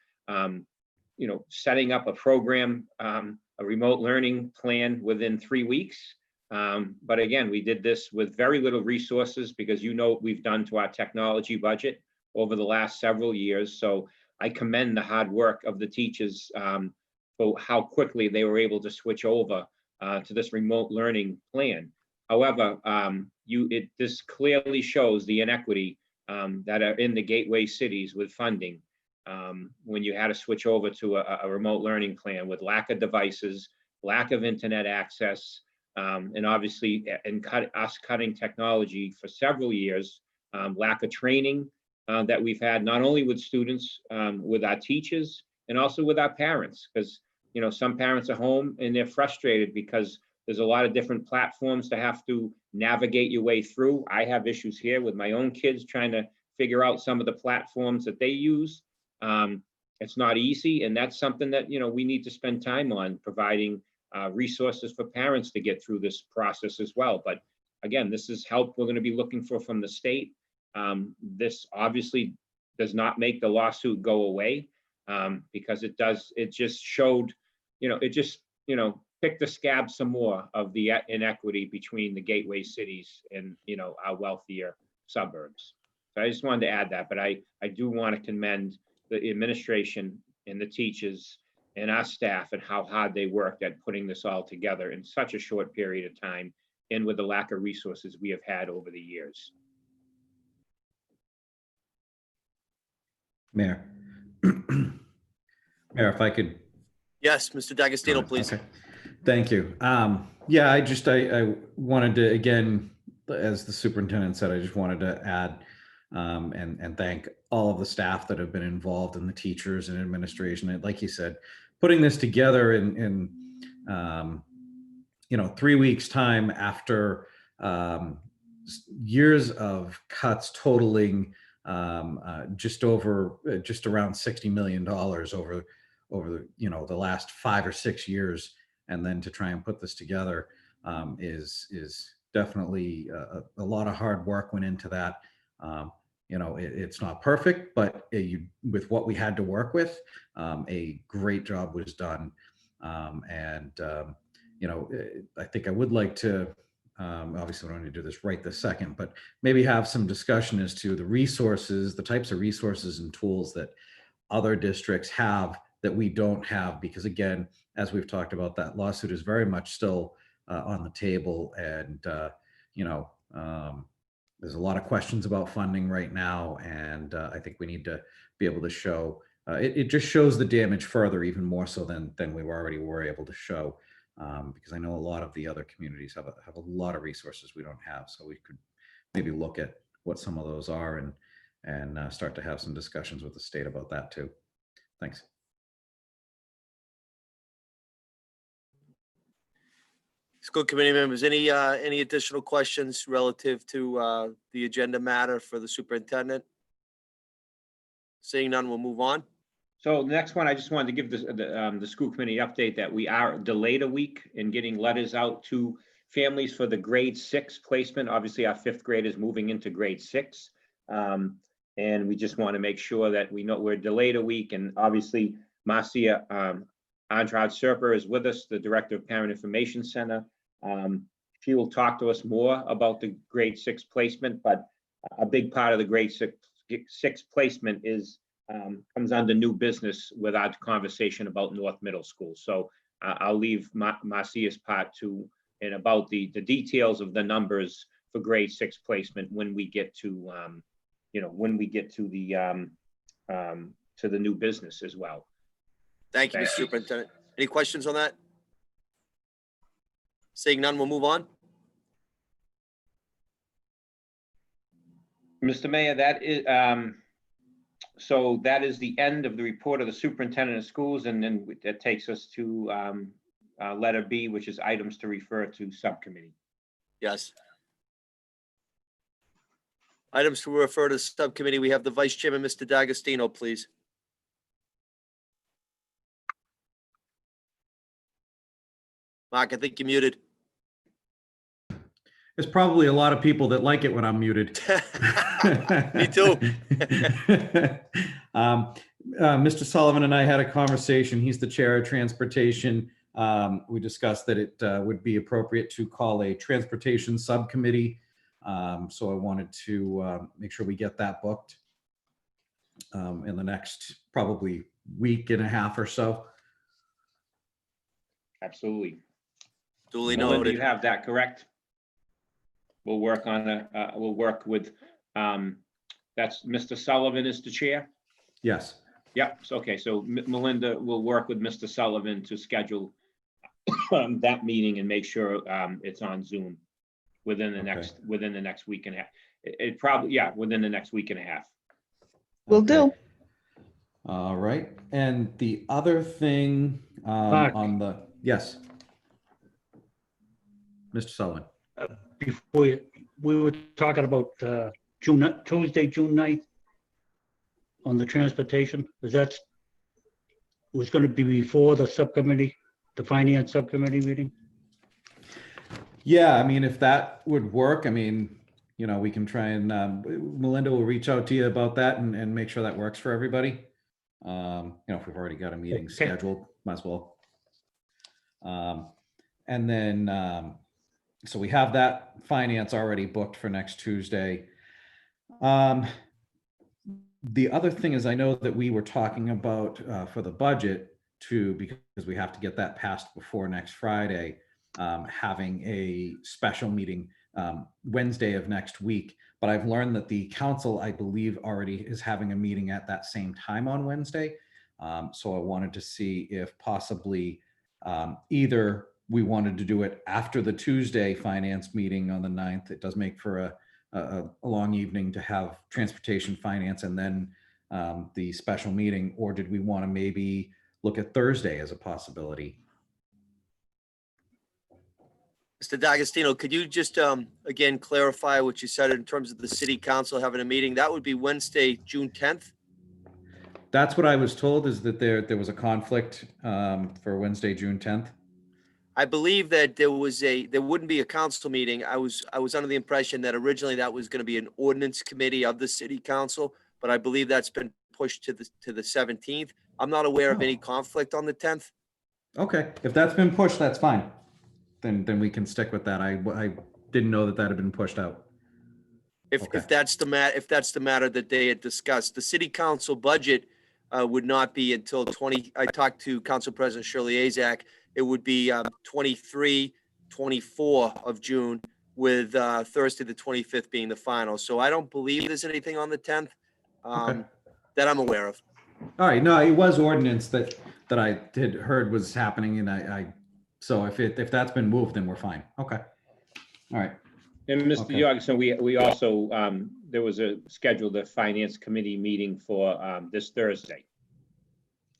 setting up a program, a remote learning plan within 3 weeks. But again, we did this with very little resources because what we've done to our technology budget over the last several years. So I commend the hard work of the teachers for how quickly they were able to switch over to this remote learning plan. However, this clearly shows the inequity that are in the gateway cities with funding when you had to switch over to a remote learning plan with lack of devices, lack of internet access, and obviously us cutting technology for several years, lack of training that we've had not only with students, with our teachers, and also with our parents, because some parents are home and they're frustrated because there's a lot of different platforms to have to navigate your way through. I have issues here with my own kids trying to figure out some of the platforms that they use. It's not easy, and that's something that we need to spend time on, providing resources for parents to get through this process as well. But again, this is help we're going to be looking for from the state. This obviously does not make the lawsuit go away because it just showed, pick the scab some more of the inequity between the gateway cities and our wealthier suburbs. So I just wanted to add that, but I do want to commend the administration and the teachers and our staff and how hard they worked at putting this all together in such a short period of time and with the lack of resources we have had over the years. Mayor. Mayor, if I could. Yes, Mr. D'Agostino, please. Okay. Thank you. Yeah, I wanted to, again, as the superintendent said, I just wanted to add and thank all of the staff that have been involved, and the teachers and administration. And like you said, putting this together in 3 weeks time after years of cuts totaling just around $60 million over the last 5 or 6 years, and then to try and put this together is definitely a lot of hard work went into that. It's not perfect, but with what we had to work with, a great job was done. I think I would like to, obviously we don't need to do this right this second, but maybe have some discussion as to the resources, the types of resources and tools that other districts have that we don't have, because again, as we've talked about, that lawsuit is very much still on the table. And, there's a lot of questions about funding right now. And I think we need to be able to show, it just shows the damage further, even more so than we already were able to show. Because I know a lot of the other communities have a lot of resources we don't have. So we could maybe look at what some of those are and start to have some discussions with the state about that too. Thanks. School committee members, any additional questions relative to the agenda matter for the superintendent? Seeing none, we'll move on. So the next one, I just wanted to give the school committee update that we are delayed a week in getting letters out to families for the grade 6 placement. Obviously, our 5th grade is moving into grade 6. And we just want to make sure that we know we're delayed a week. And obviously, Marcia Andrade-Serper is with us, the Director of Parent Information Center. She will talk to us more about the grade 6 placement, but a big part of the grade 6 placement is comes under new business with our conversation about North Middle School. So I'll leave Marcia's part and about the details of the numbers for grade 6 placement when we get to the new business as well. Thank you, Mr. Superintendent. Any questions on that? Seeing none, we'll move on. Mr. Mayor, that is that is the end of the report of the superintendent of schools, and then that takes us to letter B, which is items to refer to subcommittee. Yes. Items to refer to subcommittee. We have the Vice Chairman, Mr. D'Agostino, please. Mark, I think you're muted. There's probably a lot of people that like it when I'm muted. Me too. Mr. Sullivan and I had a conversation. He's the chair of transportation. We discussed that it would be appropriate to call a transportation subcommittee. So I wanted to make sure we get that booked in the next probably week and a half or so. Absolutely. Duly Melinda, noted. you have that correct? We'll work on we'll work with, that's Mr. Sullivan is the chair? Yes. Yep, so, okay, so Melinda will work with Mr. Sullivan to schedule that meeting and make sure it's on Zoom within the next week and a half. It probably, yeah, within the next week and a half. Will do. All right. And the other thing on the, yes. Mr. Sullivan. Before we were talking about Tuesday, June 9th on the transportation. That was going to be before the subcommittee, the finance subcommittee meeting? Yeah, I mean, if that would work, I mean, we can try and Melinda will reach out to you about that and make sure that works for everybody. If we've already got a meeting scheduled, might as well. And then, so we have that finance already booked for next Tuesday. The other thing is, I know that we were talking about for the budget too, because we have to get that passed before next Friday. having a special meeting Wednesday of next week. But I've learned that the council, I believe, already is having a meeting at that same time on Wednesday. So I wanted to see if possibly either we wanted to do it after the Tuesday finance meeting on the 9th. It does make for a long evening to have transportation finance and then the special meeting, or did we want to maybe look at Thursday as a possibility? Mr. D'Agostino, could you just again clarify what you said in terms of the city council having a meeting? That would be Wednesday, June 10th? That's what I was told, is that there was a conflict for Wednesday, June 10th. I believe that there wouldn't be a council meeting. I was under the impression that originally that was going to be an ordinance committee of the city council, but I believe that's been pushed to the 17th. I'm not aware of any conflict on the 10th. Okay, if that's been pushed, that's fine. Then we can stick with that. I didn't know that had been pushed out. If that's the matter that they had discussed, the city council budget would not be until I talked to Council President Shirley Azak. It would be 23, 24 of June, with Thursday, the 25th being the final. So I don't believe there's anything on the 10th that I'm aware of. All right, no, it was ordinance that I had heard was happening, and so if that's been moved, then we're fine. Okay. All right. And Mr. Okay. Jorgensen, we also, there was a scheduled finance committee meeting for this Thursday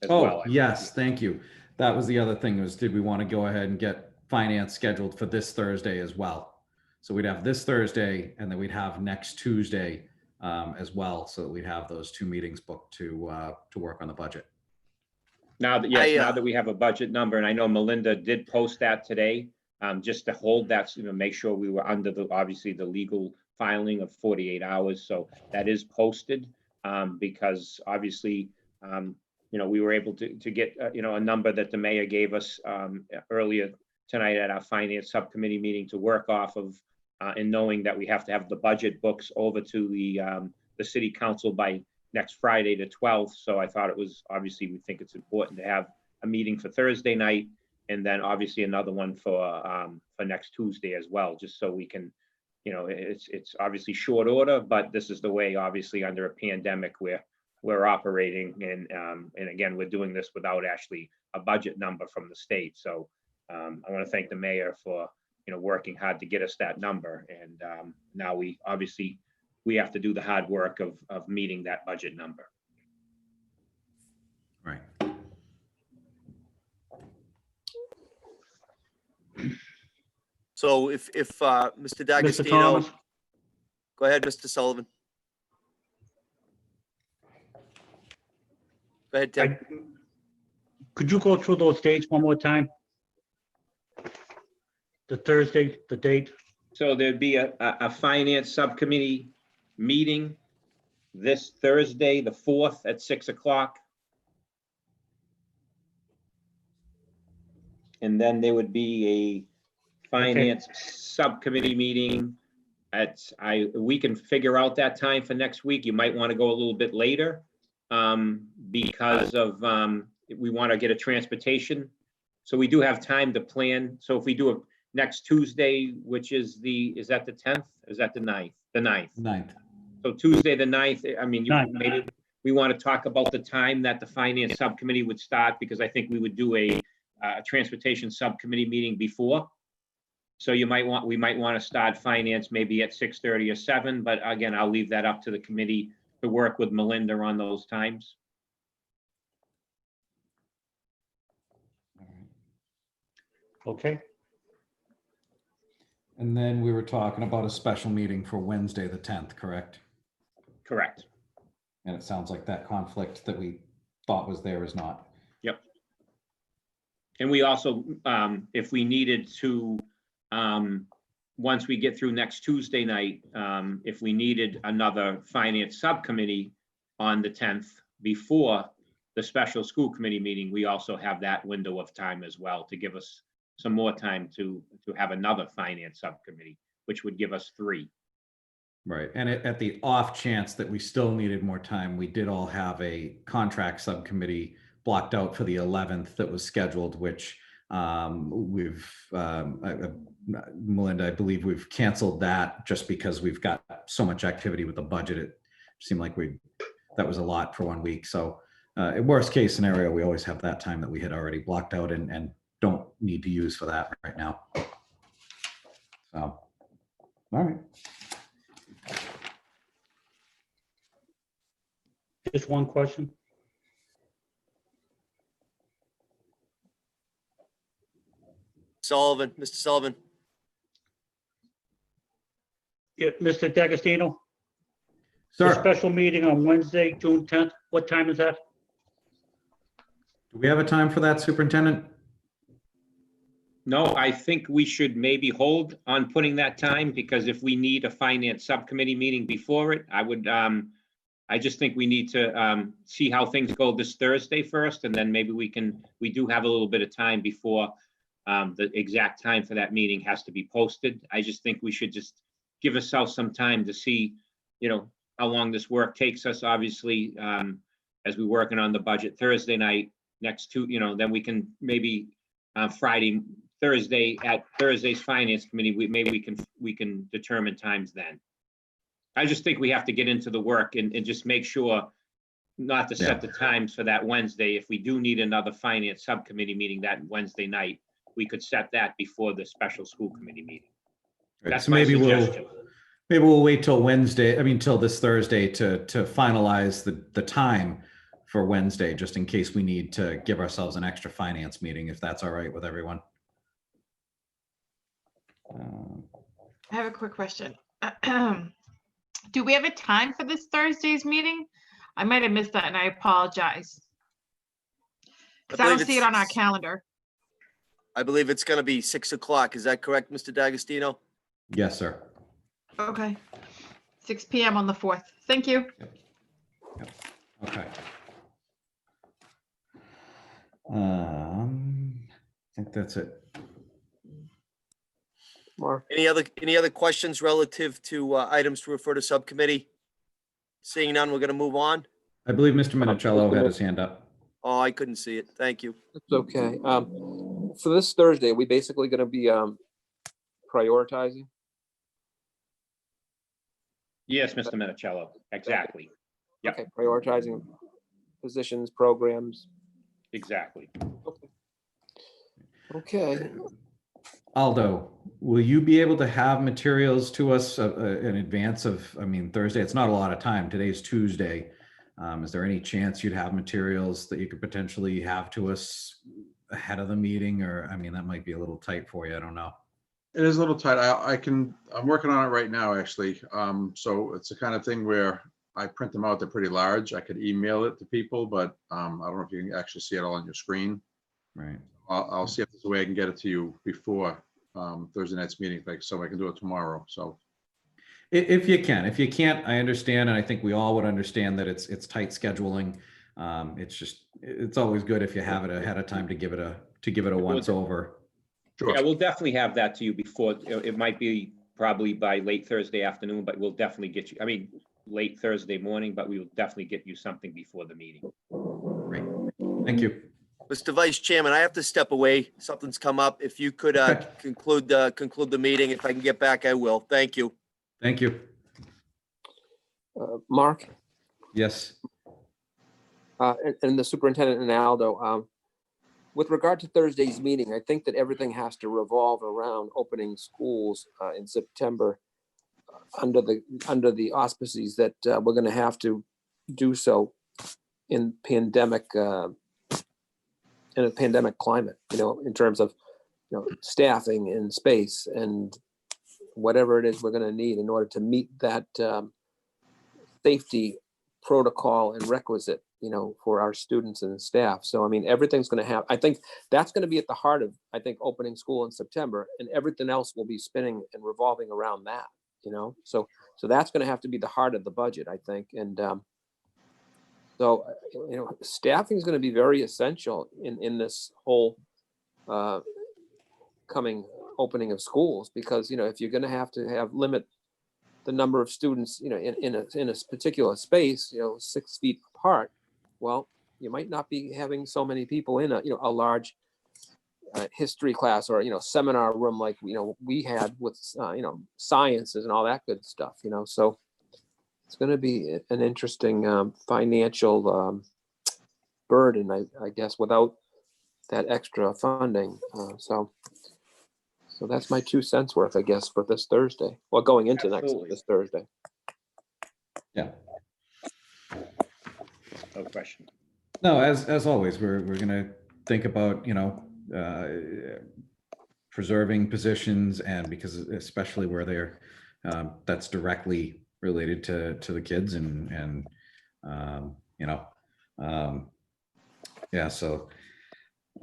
as well. Oh, yes, thank you. That was the other thing, was did we want to go ahead and get finance scheduled for this Thursday as well? So we'd have this Thursday, and then we'd have next Tuesday as well, so that we'd have those two meetings booked to work on the budget. Now that we have a budget number, and I know Melinda did post that today, just to hold that, make sure we were under obviously the legal filing of 48 hours. So that is posted because obviously, we were able to get, a number that the mayor gave us earlier tonight at our finance subcommittee meeting to work off of, and knowing that we have to have the budget books over to the city council by next Friday, the 12th. So I thought it was, obviously, we think it's important to have a meeting for Thursday night, and then obviously another one for next Tuesday as well, just so we can, it's obviously short order, but this is the way, obviously, under a pandemic we're operating, and again, we're doing this without actually a budget number from the state. So I want to thank the mayor for working hard to get us that number, and now we have to do the hard work of meeting that budget number. Right. So if Mr. D'Agostino, Thomas? Go ahead, Mr. Sullivan. Go ahead, Tim. Could you go through those dates one more time? The Thursday, the date? So there'd be a finance subcommittee meeting this Thursday, the 4th at 6 o'clock. And then there would be a finance subcommittee meeting we can figure out that time for next week. You might want to go a little bit later because of, we want to get a transportation. So we do have time to plan. So if we do a next Tuesday, which is is that the 10th? Is that the 9th? The 9th. 9th. So Tuesday, the 9th, I mean, maybe we want to talk about the time that the finance subcommittee would start, because I think we would do a transportation subcommittee meeting before. So we might want to start finance maybe at 6:30 or 7, but again, I'll leave that up to the committee to work with Melinda on those times. Okay. And then we were talking about a special meeting for Wednesday, the 10th, correct? Correct. And it sounds like that conflict that we thought was there is not. Yep. And we also, if we needed to, once we get through next Tuesday night, if we needed another finance subcommittee on the 10th before the special school committee meeting, we also have that window of time as well to give us some more time to have another finance subcommittee, which would give us 3. Right. And at the off chance that we still needed more time, we did all have a contract subcommittee blocked out for the 11th that was scheduled, which Melinda, I believe we've canceled that just because we've got so much activity with the budget. It seemed like that was a lot for 1 week. So in worst case scenario, we always have that time that we had already blocked out and don't need to use for that right now. So, all right. Just one question. Mr. Sullivan. Yeah, Mr. D'Agostino, the Sir, special meeting on Wednesday, June 10th, what time is that? do we have a time for that, Superintendent? No, I think we should maybe hold on putting that time, because if we need a finance subcommittee meeting before it, I just think we need to see how things go this Thursday first, and then maybe we do have a little bit of time before the exact time for that meeting has to be posted. I just think we should just give ourselves some time to see, how long this work takes us. Obviously, as we're working on the budget Thursday night, then we can maybe Thursday's finance committee, we can determine times then. I just think we have to get into the work and just make sure not to set the times for that Wednesday. If we do need another finance subcommittee meeting that Wednesday night, we could set that before the special school committee meeting. That's So my maybe suggestion. we'll wait till till this Thursday to finalize the time for Wednesday, just in case we need to give ourselves an extra finance meeting, if that's all right with everyone. I have a quick question. Do we have a time for this Thursday's meeting? I might have missed that and I apologize. Because I don't see it on our calendar. I believe it's going to be 6 o'clock. Is that correct, Mr. D'Agostino? Yes, sir. Okay. 6 p.m. on the 4th. Thank you. Yep. Okay. I think that's it. Mark? Any other questions relative to items to refer to subcommittee? Seeing none, we're going to move on. I believe Mr. Minicello had his hand up. Oh, I couldn't see it. Thank you. It's okay. For this Thursday, are we basically going to be prioritizing? Yes, Mr. Minicello, exactly. Yep. Okay, prioritizing positions, programs. Exactly. Okay. Aldo, will you be able to have materials to us in advance of, Thursday? It's not a lot of time. Today's Tuesday. Is there any chance you'd have materials that you could potentially have to us ahead of the meeting? Or, that might be a little tight for you. I don't know. It is a little tight. I'm working on it right now, actually. So it's the kind of thing where I print them out. They're pretty large. I could email it to people, but I don't know if you can actually see it all on your screen. Right. I'll see if there's a way I can get it to you before Thursday night's meeting, so I can do it tomorrow. So if you can. If you can't, I understand, and I think we all would understand that it's tight scheduling. It's always good if you have it ahead of time to give it a once over. Sure. Yeah, we'll definitely have that to you before. It might be probably by late Thursday afternoon, but we'll definitely get you. Late Thursday morning, but we will definitely get you something before the meeting. Great. Thank you. Mr. Vice Chairman, I have to step away. Something's come up. If you could Okay. conclude the meeting, if I can get back, I will. Thank you. Thank you. Mark, Yes. and the superintendent and Aldo, with regard to Thursday's meeting, I think that everything has to revolve around opening schools in September under the auspices that we're going to have to do so in a pandemic climate, in terms of, staffing and space and whatever it is we're going to need in order to meet that safety protocol and requisite, for our students and staff. So, everything's going to have, I think that's going to be at the heart of, opening school in September, and everything else will be spinning and revolving around that, so that's going to have to be the heart of the budget, I think. And so, staffing is going to be very essential in this whole coming opening of schools, because, if you're going to have limit the number of students, in a particular space, 6 feet apart, well, you might not be having so many people in a large history class or, seminar room like, we had with, sciences and all that good stuff, so it's going to be an interesting financial burden, I guess, without that extra funding. So that's my 2 cents worth, I guess, for this Thursday. Well, going into Absolutely. this Thursday. Yeah. No question. No, as always, we're gonna think about, preserving positions, and because especially where they're, that's directly related to the kids and yeah, so,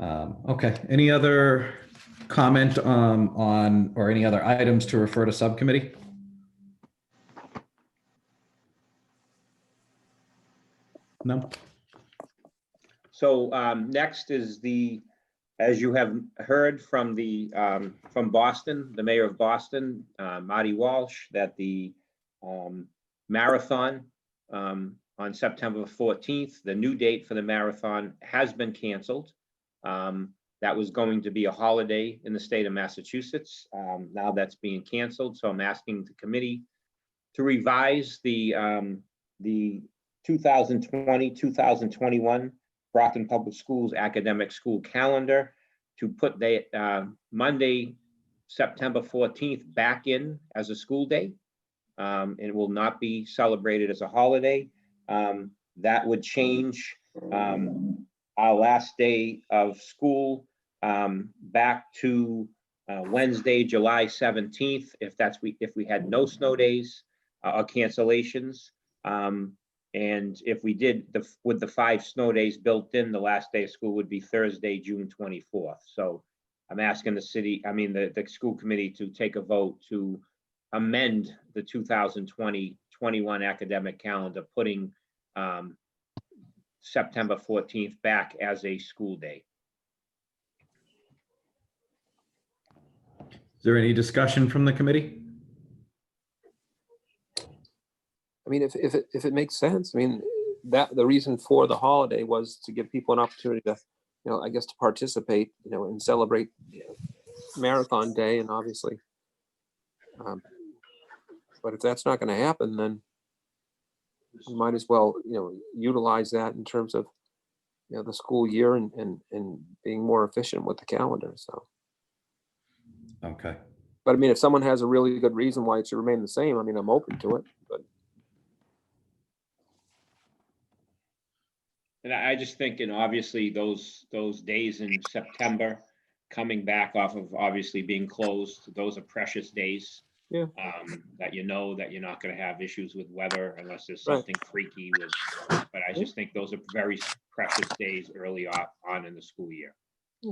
okay. Any other comment on, or any other items to refer to subcommittee? No? So next is as you have heard from from Boston, the mayor of Boston, Marty Walsh, that the marathon on September 14th, the new date for the marathon has been canceled. That was going to be a holiday in the state of Massachusetts. Now that's being canceled. So I'm asking the committee to revise the 2020-2021 Brockton Public Schools academic school calendar to put the Monday, September 14th back in as a school day. It will not be celebrated as a holiday. That would change our last day of school back to Wednesday, July 17th, if we had no snow days or cancellations. And if we did with the 5 snow days built in, the last day of school would be Thursday, June 24th. So I'm asking the school committee to take a vote to amend the 2020-21 academic calendar, putting September 14th back as a school day. Is there any discussion from the committee? I mean, if it makes sense, I mean, that the reason for the holiday was to give people an opportunity to, I guess, to participate, and celebrate Marathon Day, and obviously, but if that's not going to happen, then we might as well, utilize that in terms of, the school year and being more efficient with the calendar. So, Okay. but I mean, if someone has a really good reason why it should remain the same, I mean, I'm open to it, but. And I just think, obviously those days in September coming back off of obviously being closed, those are precious days. Yeah. That that you're not going to have issues with weather unless there's something freaky with, but I just think those are very precious days early on in the school year.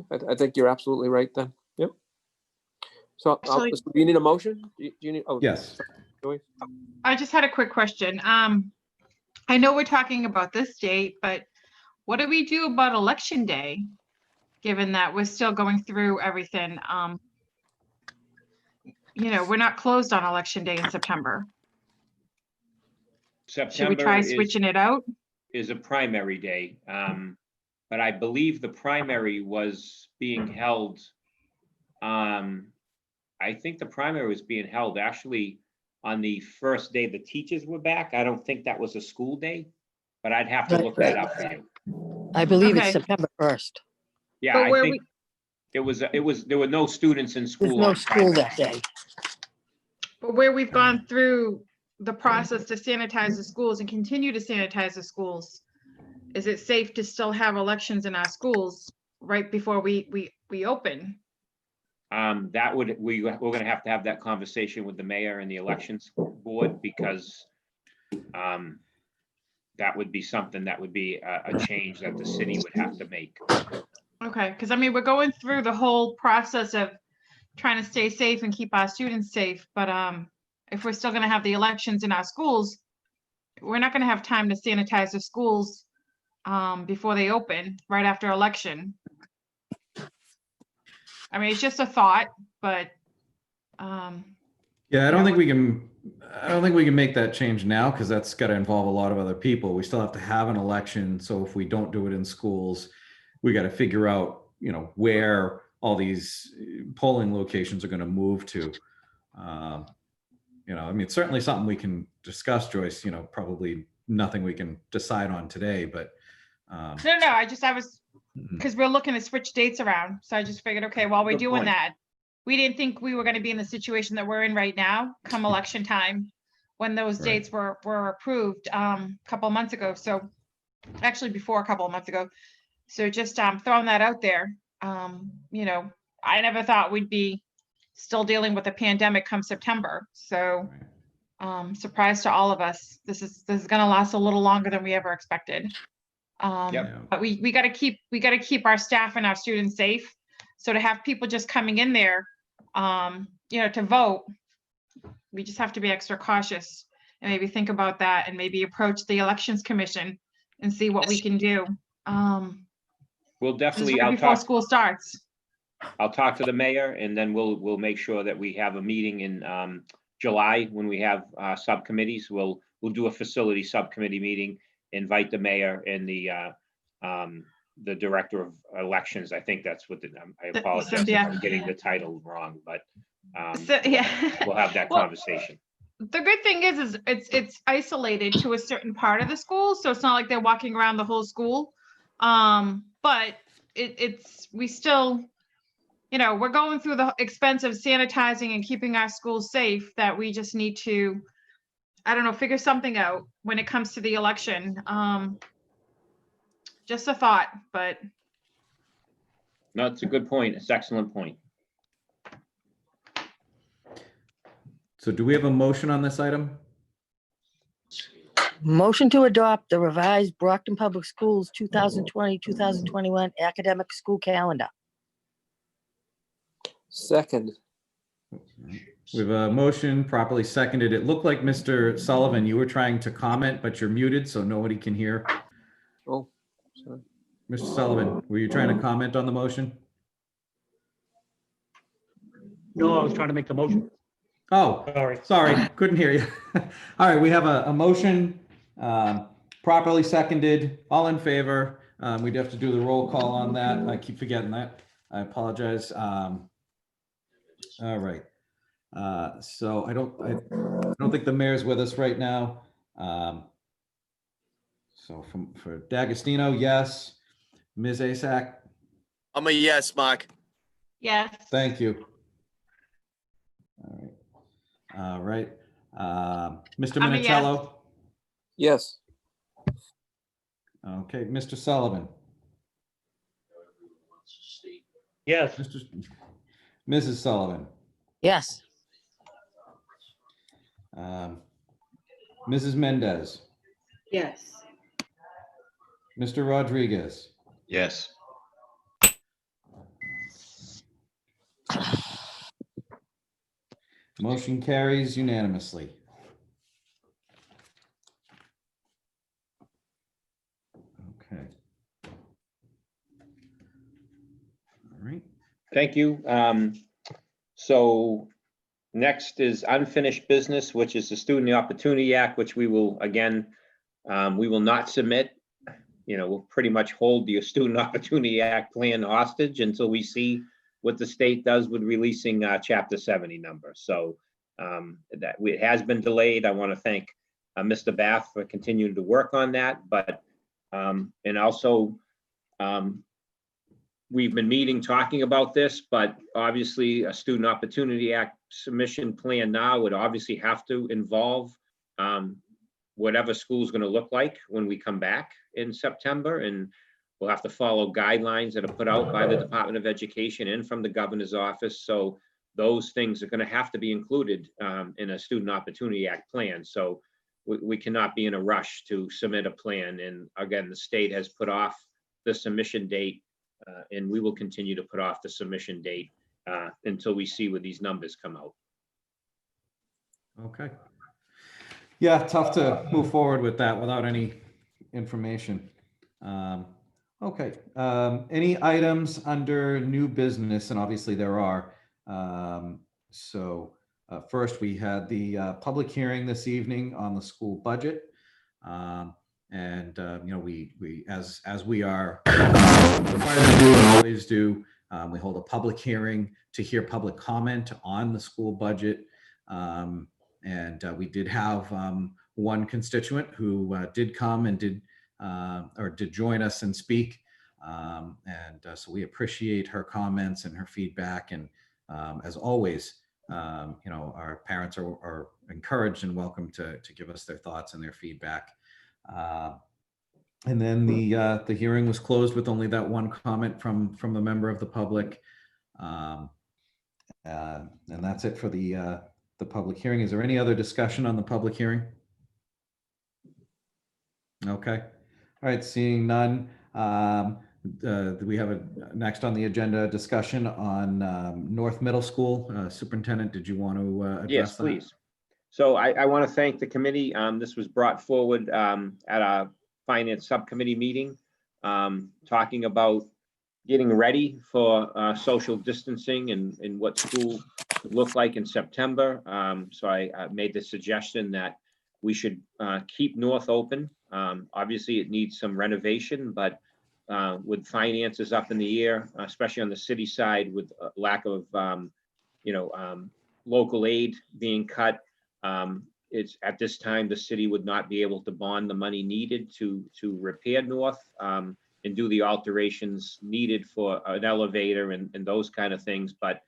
I think you're absolutely right then. Yep. So Actually- do you need a motion? Do you need? Oh, Yes. Joyce? I just had a quick question. I know we're talking about this date, but what do we do about election day? Given that we're still going through everything, we're not closed on election day in September. Should we September try switching it out? is a primary day, but I believe the primary was being held. I think the primary was being held actually on the first day the teachers were back. I don't think that was a school day, but I'd have to look that up for you. I believe Okay. it's September 1st. Yeah, But I where think there were no students in There's school. no on school primary. that day. But where we've gone through the process to sanitize the schools and continue to sanitize the schools, is it safe to still have elections in our schools right before we open? We're going to have that conversation with the mayor and the elections board, because that would be something that would be a change that the city would have to make. Okay, because we're going through the whole process of trying to stay safe and keep our students safe, but if we're still gonna have the elections in our schools, we're not gonna have time to sanitize the schools before they open, right after election. It's just a thought, but Yeah, I don't think we can make that change now, because that's got to involve a lot of other people. We still have to have an election. So if we don't do it in schools, we got to figure out, where all these polling locations are going to move to. I mean, it's certainly something we can discuss, Joyce, probably nothing we can decide on today, but. No, I was, because we're looking to switch dates around. So I just figured, okay, while we're Good doing point. that, we didn't think we were going to be in the situation that we're in right now come election time when those Right. dates were approved a couple of months ago. So actually before a couple of months ago. So just throwing that out there. I never thought we'd be still dealing with a pandemic come September. So surprise to all of us. This is going to last a little longer than we ever expected. Yep. But we got to keep our staff and our students safe. So to have people just coming in there, to vote, we just have to be extra cautious and maybe think about that and maybe approach the Elections Commission and see what we can do. We'll This is definitely, right before school starts. I'll talk to the mayor, and then we'll make sure that we have a meeting in July when we have subcommittees. We'll do a facility subcommittee meeting, invite the mayor and the director of elections. I think that's what I apologize if I'm getting the title wrong, but we'll have that Well, conversation. the good thing is it's isolated to a certain part of the school, so it's not like they're walking around the whole school. But we still, we're going through the expense of sanitizing and keeping our schools safe, that we just need to, I don't know, figure something out when it comes to the election. Just a thought, but No, it's a good point. It's an excellent point. So do we have a motion on this item? Motion to adopt the revised Brockton Public Schools 2020-2021 academic school calendar. Second. We have a motion properly seconded. It looked like Mr. Sullivan, you were trying to comment, but you're muted, so nobody can hear. Oh, sorry. Mr. Sullivan, were you trying to comment on the motion? No, I was trying to make the motion. Oh, sorry, couldn't hear you. All right, we have a motion properly seconded. All in favor? We'd have to do the roll call on that. I keep forgetting that. I apologize. All right. So I don't think the mayor's with us right now. So for D'Agostino, yes. Ms. Asak, I'm a yes, Mark. yes. thank you. All right. Mr. I'm a yes. Minatello. Yes. Okay, Mr. Sullivan. Yes. Mrs. Sullivan. Yes. Mrs. Mendez. Yes. Mr. Rodriguez. Yes. Motion carries unanimously. Okay. All right. Thank you. So next is unfinished business, which is the Student Opportunity Act, which we will, again, we will not submit. We'll pretty much hold the Student Opportunity Act plan hostage until we see what the state does with releasing Chapter 70 numbers. So it has been delayed. I want to thank Mr. Bath for continuing to work on that, but and also we've been meeting, talking about this, but obviously a Student Opportunity Act submission plan now would obviously have to involve whatever school's going to look like when we come back in September, and we'll have to follow guidelines that are put out by the Department of Education and from the governor's office. So those things are going to have to be included in a Student Opportunity Act plan. So we cannot be in a rush to submit a plan. And again, the state has put off the submission date, and we will continue to put off the submission date until we see where these numbers come out. Okay. Yeah, tough to move forward with that without any information. Okay. Any items under new business? And obviously there are. First, we had the public hearing this evening on the school budget. We as we are required to do and always do, We hold a public hearing to hear public comment on the school budget. And we did have one constituent who did come and did join us and speak. So we appreciate her comments and her feedback. And as always, our parents are encouraged and welcome to give us their thoughts and their feedback. And then the hearing was closed with only that one comment from a member of the public. And that's it for the public hearing. Is there any other discussion on the public hearing? Okay. All right, seeing none. We have next on the agenda discussion on North Middle School. Superintendent, did you want to address Yes, that? please. So I want to thank the committee. This was brought forward at a finance subcommittee meeting, talking about getting ready for social distancing and what school would look like in September. So I made the suggestion that we should keep North open. Obviously, it needs some renovation, but with finances up in the air, especially on the city side, with lack of local aid being cut, it's at this time the city would not be able to bond the money needed to repair North and do the alterations needed for an elevator and those kind of things. But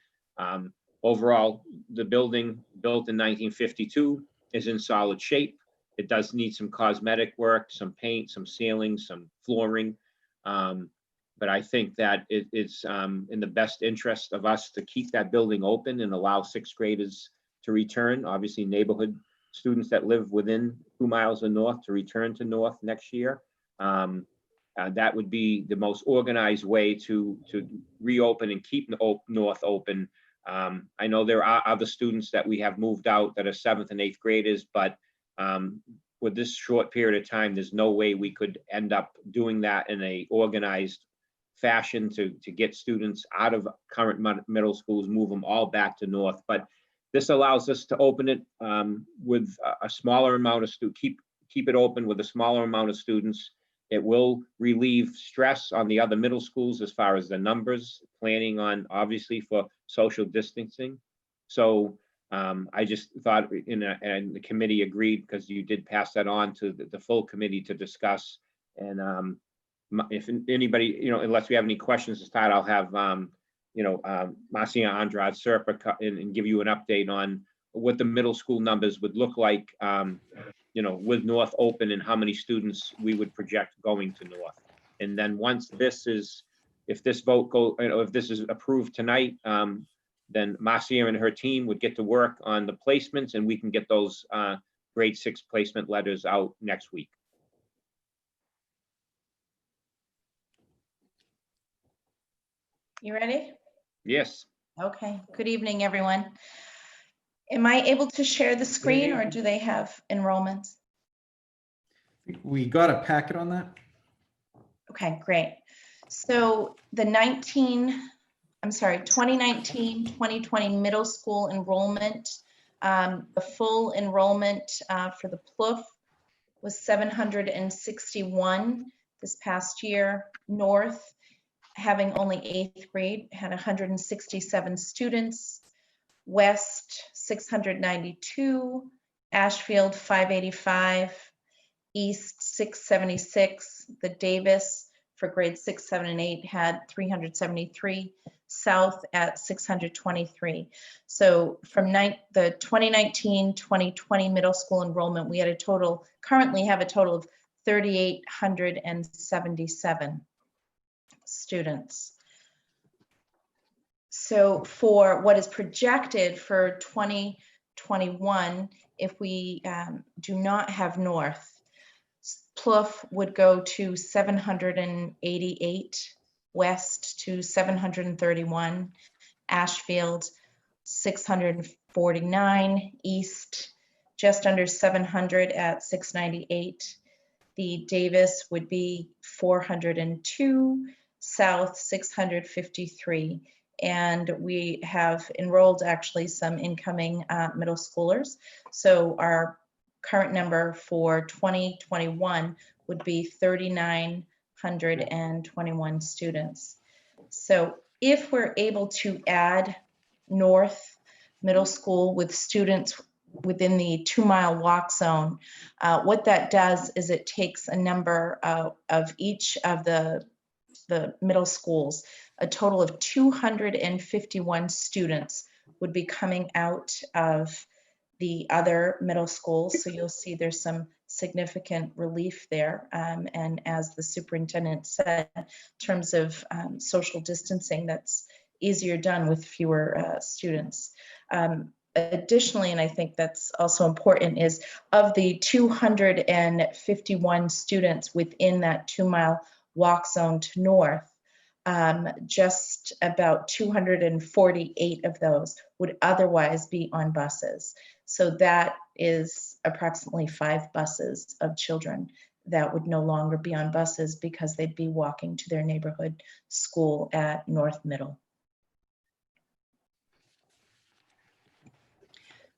overall, the building, built in 1952, is in solid shape. It does need some cosmetic work, some paint, some ceiling, some flooring. But I think that it's in the best interest of us to keep that building open and allow sixth graders to return. Obviously, neighborhood students that live within 2 miles of North to return to North next year. That would be the most organized way to reopen and keep North open. I know there are other students that we have moved out that are 7th and 8th graders, but with this short period of time, there's no way we could end up doing that in a organized fashion to get students out of current middle schools, move them all back to North. But this allows us to open it with a smaller amount of students, keep it open with a smaller amount of students. It will relieve stress on the other middle schools as far as the numbers, planning on obviously for social distancing. So I just thought, and the committee agreed, because you did pass that on to the full committee to discuss. And if anybody, unless we have any questions to start, I'll have, Marcia Andrade Serpa and give you an update on what the middle school numbers would look like, with North open and how many students we would project going to North. And then once this is, if this is approved tonight, then Marcia and her team would get to work on the placements, and we can get those grade 6 placement letters out next week. You ready? Yes. Okay. Good evening, everyone. Am I able to share the screen, or do they have enrollments? We got a packet on that. Okay, great. So the 2019-2020 middle school enrollment, the full enrollment for the PLUF was 761 this past year. North, having only 8th grade, had 167 students. West, 692. Ashfield, 585. East, 676. The Davis for grades 6, 7, and 8 had 373. South at 623. So from the 2019-2020 middle school enrollment, we had currently have a total of 3,877 students. So for what is projected for 2021, if we do not have North, PLUF would go to 788, West to 731, Ashfield 649, East just under 700 at 698. The Davis would be 402, South 653. And we have enrolled actually some incoming middle schoolers. So our current number for 2021 would be 3,921 students. So if we're able to add North Middle School with students within the 2-mile walk zone, what that does is it takes a number of each of the middle schools. A total of 251 students would be coming out of the other middle schools. So you'll see there's some significant relief there. And as the superintendent said, in terms of social distancing, that's easier done with fewer students. Additionally, and I think that's also important, is of the 251 students within that 2-mile walk zone to North, just about 248 of those would otherwise be on buses. So that is approximately 5 buses of children that would no longer be on buses because they'd be walking to their neighborhood school at North Middle.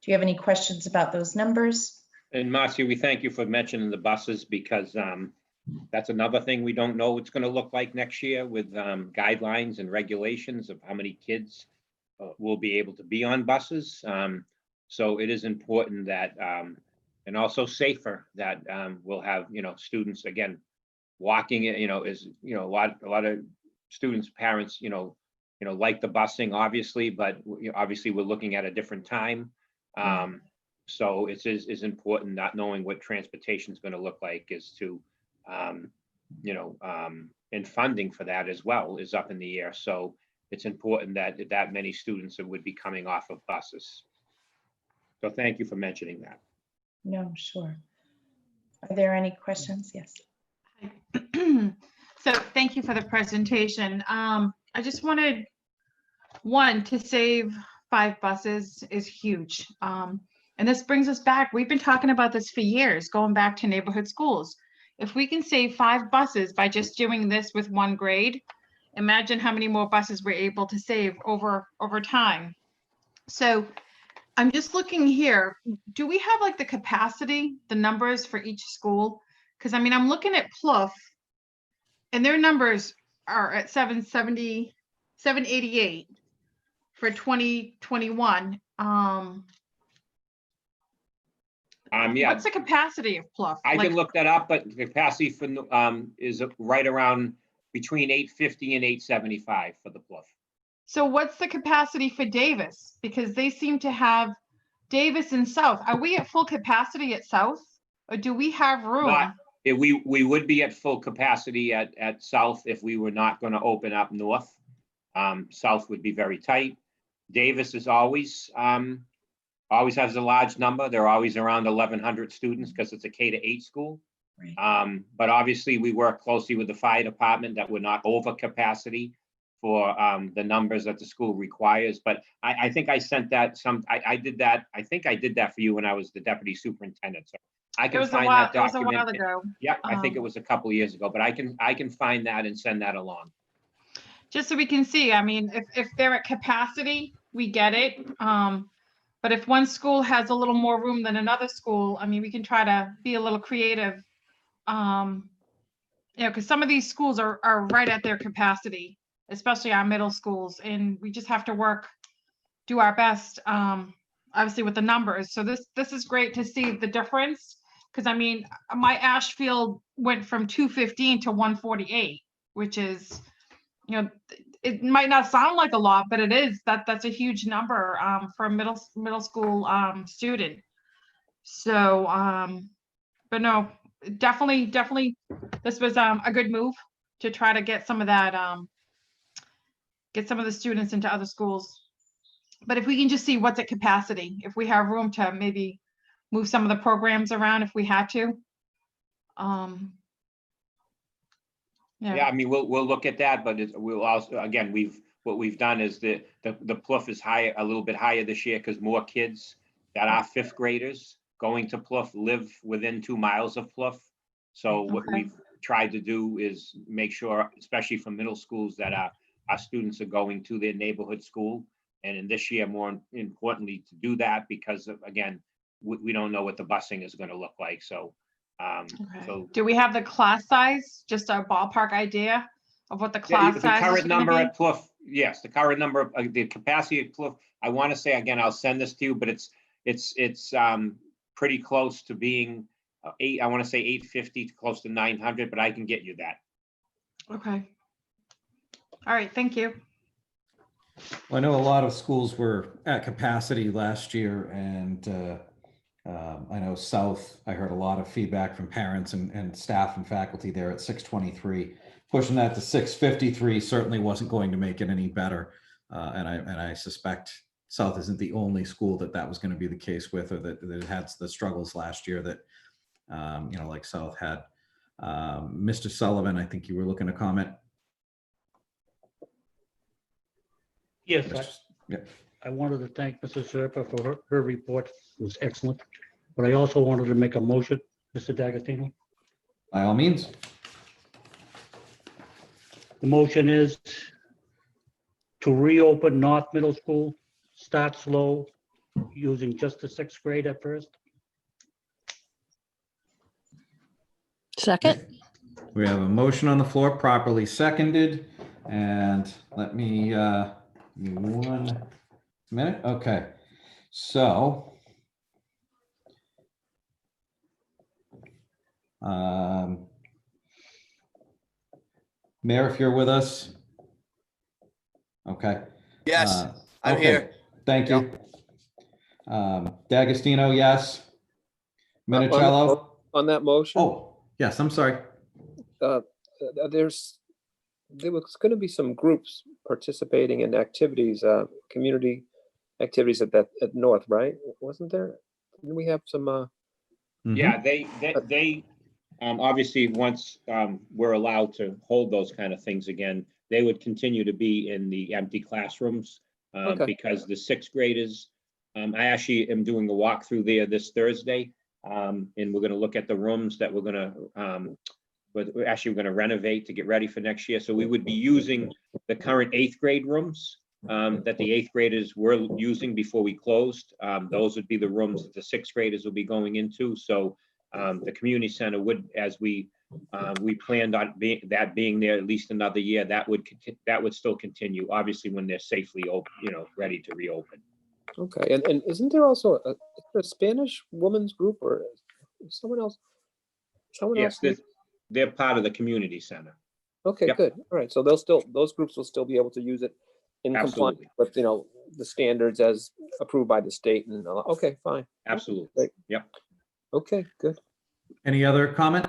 Do you have any questions about those numbers? And Marcia, we thank you for mentioning the buses because that's another thing we don't know what's going to look like next year with guidelines and regulations of how many kids will be able to be on buses. So it is important that, and also safer, that we'll have, students, again, walking, is, a lot of students, parents, like the busing, obviously, but obviously we're looking at a different time. So it's important not knowing what transportation is going to look like is to, and funding for that as well is up in the air. So it's important that many students would be coming off of buses. So thank you for mentioning that. No, sure. Are there any questions? Yes. So thank you for the presentation. I just wanted to save 5 buses is huge. And this brings us back. We've been talking about this for years, going back to neighborhood schools. If we can save 5 buses by just doing this with 1 grade, imagine how many more buses we're able to save over time. So I'm just looking here. Do we have like the capacity, the numbers for each school? Because I mean, I'm looking at Plouffe and their numbers are at 788 for 2021. Yeah. What's the capacity of Plouffe? I can look that up, but the capacity for is right around between 850 and 875 for the Plouffe. So what's the capacity for Davis? Because they seem to have Davis and South. Are we at full capacity at South, or do we have room? We would be at full capacity at South if we were not going to open up North. South would be very tight. Davis is always has a large number. They're always around 1,100 students because it's a K-8 school. Right. But obviously we work closely with the fire department that we're not over capacity for the numbers that the school requires. But I think I sent that I did that. I think I did that for you when I was the deputy superintendent. So I can find that document. It was a while ago. Yeah, I think it was a couple of years ago, but I can find that and send that along. Just so we can see, I mean, if they're at capacity, we get it. But if one school has a little more room than another school, I mean, we can try to be a little creative. Because some of these schools are right at their capacity, especially our middle schools, and we just have to do our best, obviously with the numbers. So this is great to see the difference, because I mean, my Ashfield went from 215 to 148, which is, it might not sound like a lot, but it is. That's a huge number for a middle school student. So, but no, definitely, this was a good move to try to get some of that, get some of the students into other schools. But if we can just see what's at capacity, if we have room to maybe move some of the programs around if we had to. Yeah, I mean, we'll look at that, but we'll also, again, what we've done is the Plouffe is higher, a little bit higher this year because more kids that are 5th graders going to Plouffe live within 2 miles of Plouffe. So what we've tried to do is make sure, especially for middle schools, that our students are going to their neighborhood school. And in this year, more importantly, to do that because again, we don't know what the busing is going to look like. So. So do we have the class size? Just a ballpark idea of what the class size is? The current number at Plouffe yes, the current number of the capacity of Cliff, I want to say again, I'll send this to you, but it's pretty close to being I want to say 850 to close to 900, but I can get you that. Okay. All right, thank you. Well, I know a lot of schools were at capacity last year, and I know South, I heard a lot of feedback from parents and staff and faculty there at 623. Pushing that to 653 certainly wasn't going to make it any better. And I suspect South isn't the only school that was going to be the case with, or that had the struggles last year that, like South had. Mr. Sullivan, I think you were looking to comment. Yes, I wanted to thank Mrs. Zerpa for her report. It was excellent. But I also wanted to make a motion, Mr. D'Agostino. By all means. The motion is to reopen North Middle School, start slow, using just the 6th grade at first. Second? We have a motion on the floor, properly seconded, and let me give me 1 minute. Okay, so Mayor, if you're with us. Okay. Yes, I'm okay. here. Thank you. D'Agostino, yes. Minicello. On that motion, Oh, yes, I'm sorry. there was going to be some groups participating in activities, community activities at North, right? Wasn't there? Didn't we have some? Yeah, they obviously once we're allowed to hold those kind of things again, they would continue to be in the empty classrooms because the 6th graders, I actually am doing a walkthrough there this Thursday, and we're going to look at the rooms that we're going to, we're actually going to renovate to get ready for next year. So we would be using the current 8th grade rooms that the 8th graders were using before we closed. Those would be the rooms that the 6th graders will be going into. So the community center would, as we planned on that being there at least another year, that would still continue, obviously when they're safely open, ready to reopen. Okay, and isn't there also a Spanish women's group or someone else? Yes, they're part of the community center. Okay, Yep. good. All right, so those groups will still be able to use it in compliance with the standards as approved by the state and okay, fine. Absolutely. Great. Yep. Okay, good. Any other comment?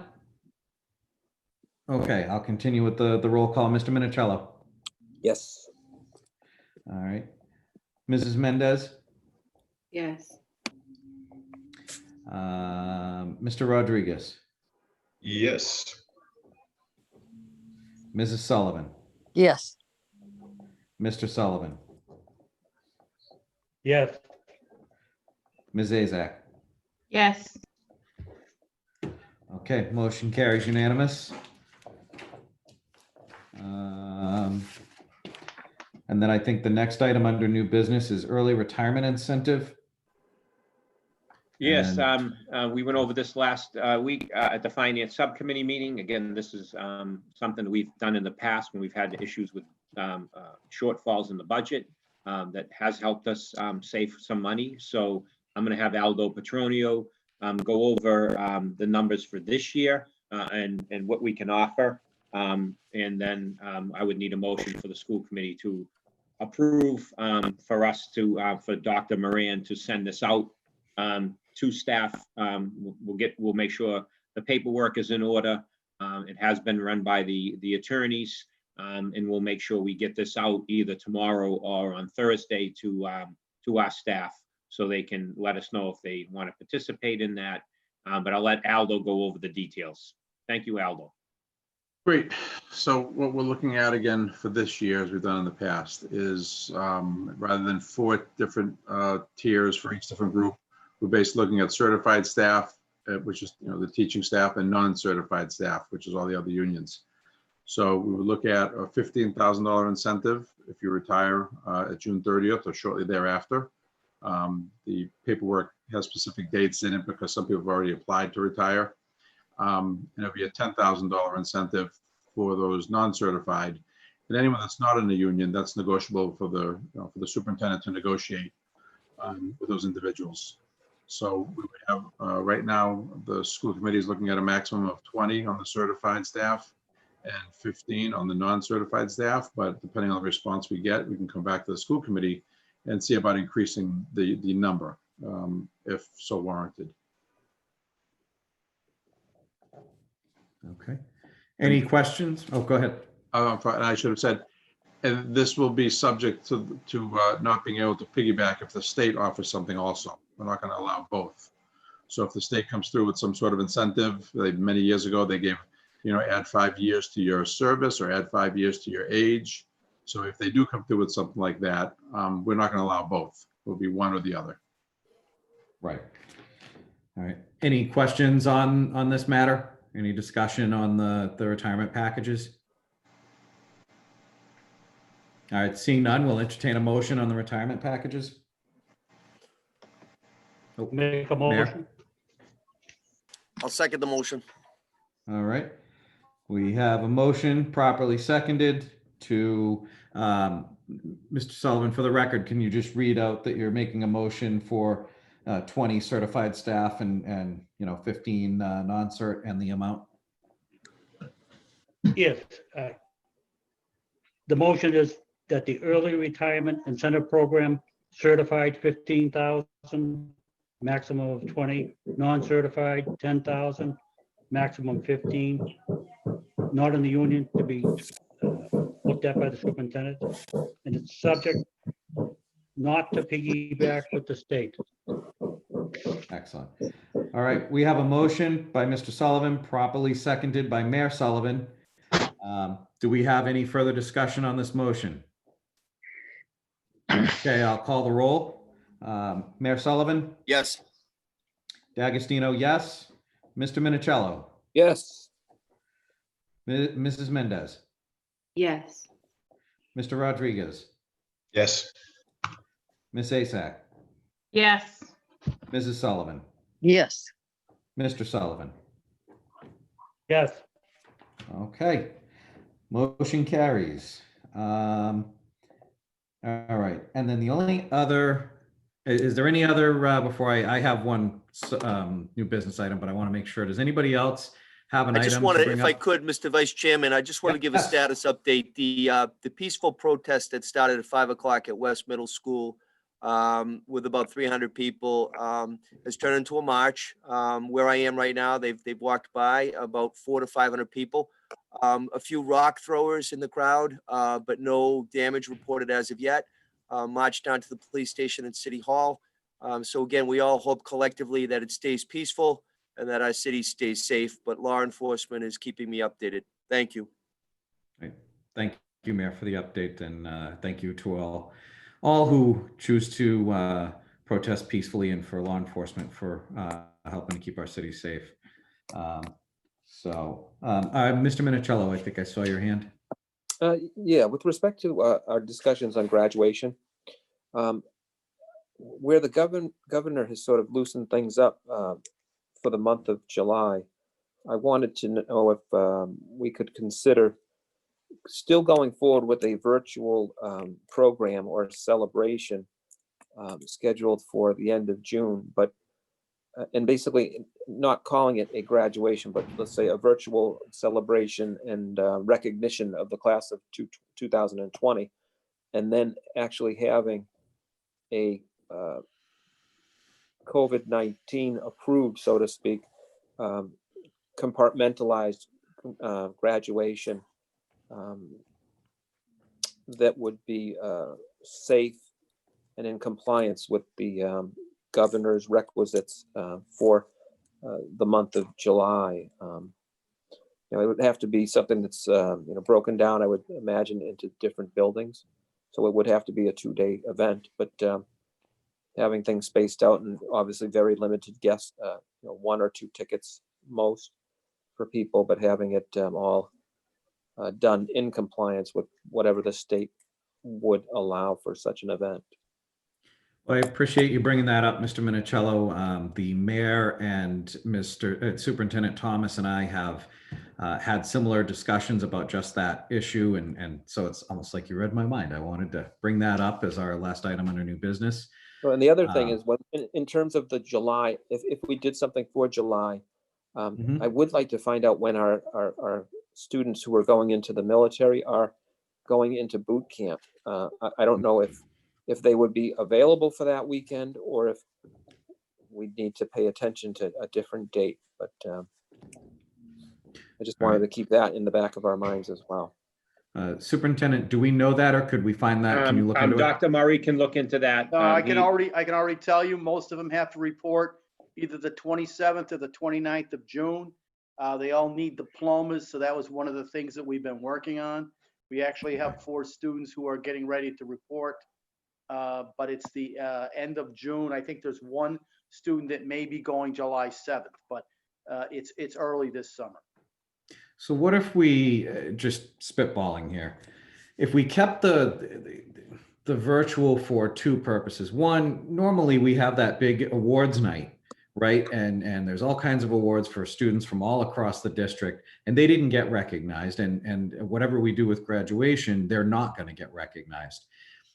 Okay, I'll continue with the roll call. Mr. Minicello. Yes. All right. Mrs. Mendez. Yes. Mr. Rodriguez. Yes. Mrs. Sullivan. Yes. Mr. Sullivan. Yes. Ms. Azak. Yes. Okay, motion carries unanimous. And then I think the next item under new business is early retirement incentive. Yes, we went over this last week at the Finance Subcommittee meeting. Again, this is something we've done in the past when we've had issues with shortfalls in the budget that has helped us save some money. So I'm going to have Aldo Petronio go over the numbers for this year and what we can offer. And then I would need a motion for the school committee to approve for us to, for Dr. Moran to send this out to staff. We'll make sure the paperwork is in order. It has been run by the attorneys, and we'll make sure we get this out either tomorrow or on Thursday to our staff so they can let us know if they want to participate in that. But I'll let Aldo go over the details. Thank you, Aldo. Great. So what we're looking at again for this year, as we've done in the past, is rather than 4 different tiers for each different group, we're basically looking at certified staff, which is the teaching staff, and non-certified staff, which is all the other unions. So we would look at a $15,000 incentive if you retire at June 30th or shortly thereafter. The paperwork has specific dates in it because some people have already applied to retire. And it'll be a $10,000 incentive for those non-certified. And anyone that's not in the union, that's negotiable for the, for the superintendent to negotiate with those individuals. So we would have, right now, the school committee is looking at a maximum of 20 on the certified staff and 15 on the non-certified staff, but depending on the response we get, we can come back to the school committee and see about increasing the number, if so warranted. Okay. Any questions? Oh, go ahead. I should have said, and this will be subject to not being able to piggyback if the state offers something also. We're not going to allow both. So if the state comes through with some sort of incentive, like many years ago, they gave, add 5 years to your service or add 5 years to your age. So if they do come through with something like that, we're not going to allow both. It will be one or the other. Right. All right. Any questions on this matter? Any discussion on the retirement packages? All right, seeing none, we'll entertain a motion on the retirement packages. Oh, Make a Mayor? motion. I'll second the motion. All right. We have a motion properly seconded to, Mr. Sullivan, for the record, can you just read out that you're making a motion for 20 certified staff and 15 non-cert and the amount? Yes. The motion is that the early retirement incentive program certified 15,000, maximum of 20, non-certified 10,000, maximum 15, not in the union, to be looked at by the superintendent, and it's subject not to piggyback with the state. Excellent. All right, we have a motion by Mr. Sullivan, properly seconded by Mayor Sullivan. Do we have any further discussion on this motion? Okay, I'll call the roll. Mayor Sullivan? Yes. D'Agostino, yes. Mr. Minicello? Yes. Mrs. Mendez? Yes. Mr. Rodriguez? Yes. Ms. Asak? Yes. Mrs. Sullivan? Yes. Mr. Sullivan? Yes. Okay, motion carries. All right, and then the only other, is there any other, before I have one new business item, but I want to make sure, does anybody else have an I item just to want to, bring if I up? could, Mr. Vice Chairman, I just want to give a Yes. status update. The peaceful protest that started at 5 o'clock at West Middle School with about 300 people has turned into a march. Where I am right now, they've walked by about 400 to 500 people. A few rock throwers in the crowd, but no damage reported as of yet. Marched down to the police station and City Hall. So again, we all hope collectively that it stays peaceful and that our city stays safe, but law enforcement is keeping me updated. Thank you. Right. Thank you, Mayor, for the update, and thank you to all who choose to protest peacefully, and for law enforcement for helping to keep our city safe. Mr. Minicello, I think I saw your hand. Yeah, with respect to our discussions on graduation, where the governor has sort of loosened things up for the month of July, I wanted to know if we could consider still going forward with a virtual program or celebration scheduled for the end of June, but and basically not calling it a graduation, but let's say a virtual celebration and recognition of the class of 2020, and then actually having a COVID-19 approved, so to speak, compartmentalized graduation that would be safe and in compliance with the governor's requisites for the month of July. It would have to be something that's broken down, I would imagine, into different buildings. So it would have to be a 2-day event, but having things spaced out and obviously very limited guests, 1 or 2 tickets most for people, but having it all done in compliance with whatever the state would allow for such an event. Well, I appreciate you bringing that up, Mr. Minicello. The mayor and Mr. Superintendent Thomas and I have had similar discussions about just that issue. And so it's almost like you read my mind. I wanted to bring that up as our last item under new business. Well, and the other thing is, when in terms of the July, if we did something for July, I would like to find out when our students who are going into the military are going into boot camp. I don't know if they would be available for that weekend, or if we need to pay attention to a different date. But I just wanted to keep that in the back of our minds as well. Superintendent, do we know that, or could we find that? Can you look into it? Dr. Murray can look into that. I can already tell you, most of them have to report either the 27th or the 29th of June. They all need diplomas, so that was one of the things that we've been working on. We actually have 4 students who are getting ready to report, but it's the end of June. I think there's 1 student that may be going July 7th, but it's early this summer. So what if we, just spitballing here, if we kept the virtual for 2 purposes? One, normally we have that big awards night, right? And there's all kinds of awards for students from all across the district, and they didn't get recognized. And whatever we do with graduation, they're not going to get recognized.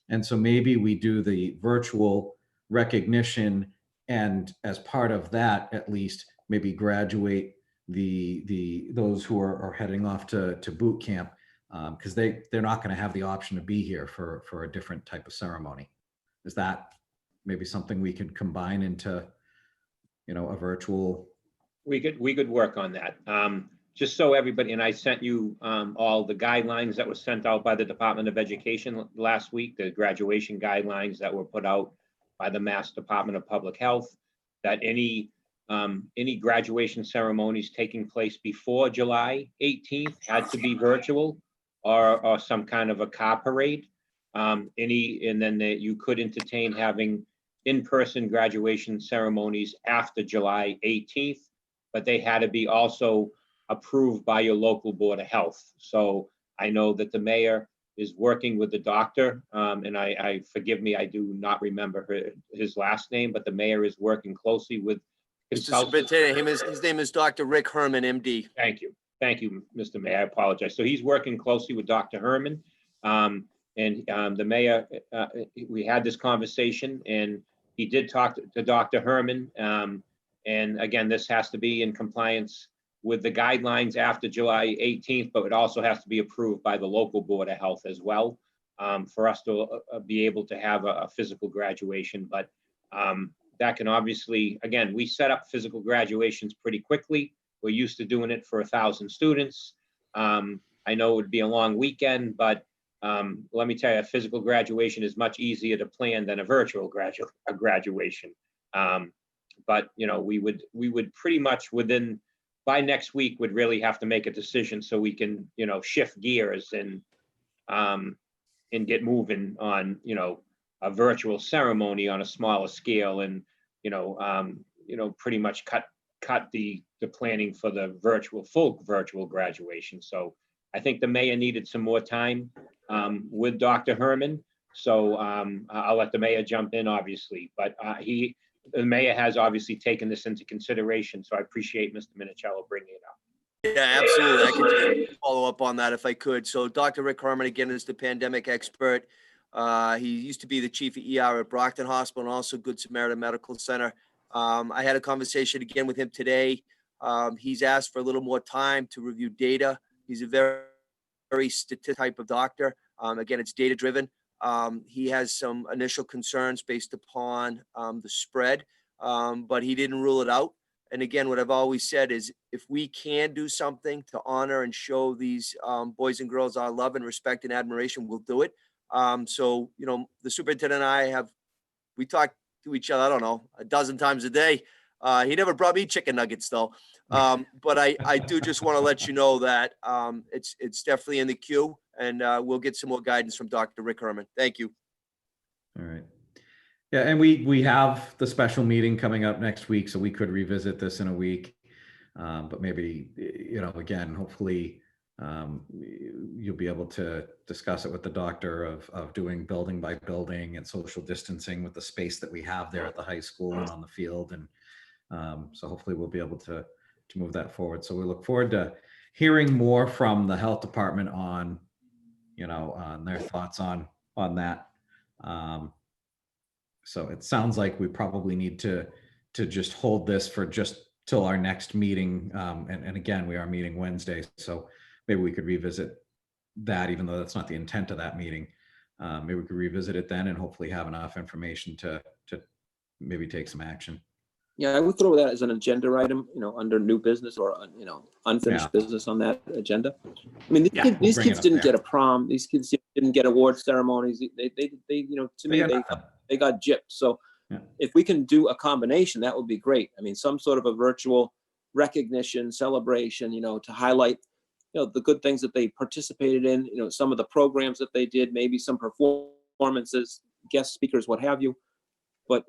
And so maybe we do the virtual recognition, and as part of that, at least maybe graduate those who are heading off to boot camp, because they're not going to have the option to be here for a different type of ceremony. Is that maybe something we could combine into, a virtual? We could work on that. Just so everybody, and I sent you all the guidelines that were sent out by the Department of Education last week, the graduation guidelines that were put out by the Mass Department of Public Health, that any graduation ceremonies taking place before July 18th had to be virtual, or some kind of a car parade. And then you could entertain having in-person graduation ceremonies after July 18th, but they had to be also approved by your local Board of Health. So I know that the mayor is working with the doctor, and I forgive me, I do not remember his last name, but the mayor is working closely with Mr. Superintendent, his name is Dr. Rick Herman, MD. Thank you, Mr. Mayor. I apologize. So he's working closely with Dr. Herman, and the mayor. We had this conversation, and he did talk to Dr. Herman. And again, this has to be in compliance with the guidelines after July 18th, but it also has to be approved by the local Board of Health as well, for us to be able to have a physical graduation. But that can obviously, again, we set up physical graduations pretty quickly. We're used to doing it for 1,000 students. I know it would be a long weekend, but let me tell you, a physical graduation is much easier to plan than a virtual graduation. But we would pretty much by next week would really have to make a decision so we can shift gears and get moving on a virtual ceremony on a smaller scale, and pretty much cut the planning for the full virtual graduation. So I think the mayor needed some more time with Dr. Herman. So I'll let the mayor jump in, obviously, but the mayor has obviously taken this into consideration. So I appreciate Mr. Minicello bringing it up. Yeah, absolutely. I could just follow up on that if I could. So Dr. Rick Herman, again, is the pandemic expert. He used to be the chief of ER at Brockton Hospital and also Good Samaritan Medical Center. I had a conversation again with him today. He's asked for a little more time to review data. He's a very statistical type of doctor. Again, it's data driven. He has some initial concerns based upon the spread, but he didn't rule it out. And again, what I've always said is, if we can do something to honor and show these boys and girls our love and respect and admiration, we'll do it. So, the superintendent and I we talk to each other, I don't know, a dozen times a day. He never brought me chicken nuggets though. But I do just want to let you know that it's definitely in the queue, and we'll get some more guidance from Dr. Rick Herman. Thank you. All right. Yeah, and we have the special meeting coming up next week, so we could revisit this in a week. But maybe, again, hopefully you'll be able to discuss it with the doctor of doing building by building and social distancing with the space that we have there at the high school and on the field. And so hopefully we'll be able to move that forward. So we look forward to hearing more from the health department on, on their thoughts on that. So it sounds like we probably need to just hold this for just till our next meeting. And again, we are meeting Wednesday, so maybe we could revisit that, even though that's not the intent of that meeting. Maybe we could revisit it then and hopefully have enough information to maybe take some action. Yeah, I would throw that as an agenda item, under new business or, unfinished Yeah. business on that agenda. I mean, Yeah, we'll these bring it kids up didn't there. get a prom. These kids didn't get award ceremonies. They to me, got nothing. they got gypped. So Yeah. if we can do a combination, that would be great. I mean, some sort of a virtual recognition celebration, to highlight, the good things that they participated in, some of the programs that they did, maybe some performances, guest speakers, what have you. But,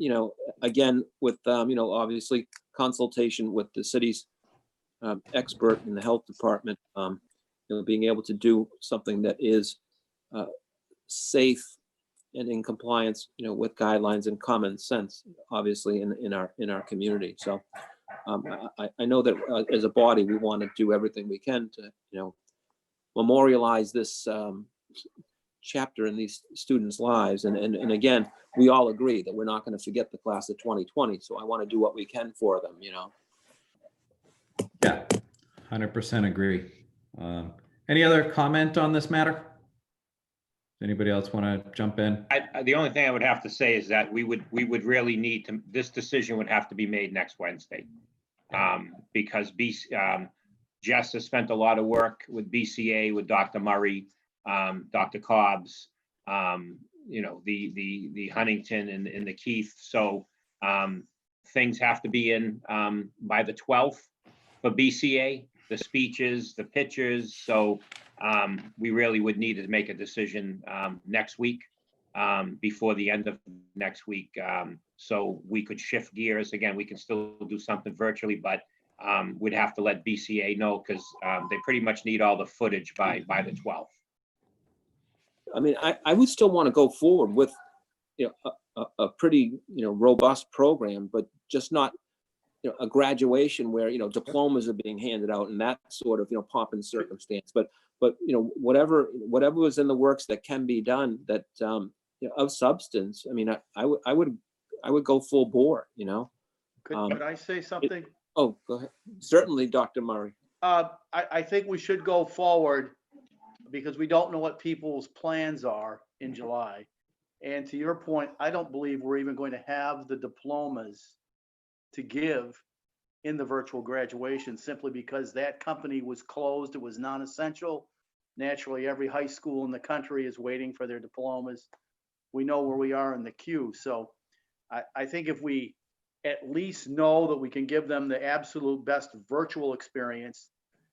again, with, obviously consultation with the city's expert in the health department, being able to do something that is safe and in compliance, with guidelines and common sense, obviously in our community. So I know that as a body, we want to do everything we can to, memorialize this chapter in these students' lives. And again, we all agree that we're not going to forget the class of 2020. So I want to do what we can for them, Yeah, 100% agree. Any other comment on this matter? Anybody else want to jump in? The only thing I would have to say is that we would really need to, this decision would have to be made next Wednesday. Because Jess has spent a lot of work with BCA, with Dr. Murray, Dr. Cobbs, the Huntington and the Keith. So things have to be in by the 12th for BCA, the speeches, the pictures. So we really would need to make a decision next week, before the end of next week. So we could shift gears. Again, we can still do something virtually, but we'd have to let BCA know, because they pretty much need all the footage by the 12th. I mean, I would still want to go forward with, a pretty, robust program, but just not, a graduation where, diplomas are being handed out and that sort of, pomp and circumstance. But whatever was in the works that can be done that, of substance. I mean, I would go full bore, Could I say something? Oh, go ahead. Certainly, Dr. Murray. I think we should go forward because we don't know what people's plans are in July. And to your point, I don't believe we're even going to have the diplomas to give in the virtual graduation, simply because that company was closed. It was non-essential. Naturally, every high school in the country is waiting for their diplomas. We know where we are in the queue. So I think if we at least know that we can give them the absolute best virtual experience,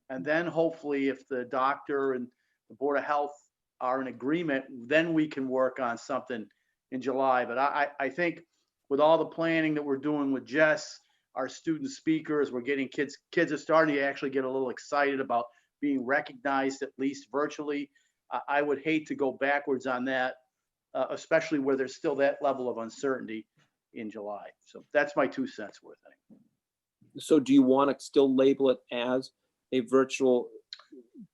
and then hopefully if the doctor and the Board of Health are in agreement, then we can work on something in July. But I think with all the planning that we're doing with Jess, our student speakers, we're getting kids are starting to actually get a little excited about being recognized, at least virtually. I would hate to go backwards on that, especially where there's still that level of uncertainty in July. So that's my 2 cents worth. So do you want to still label it as a virtual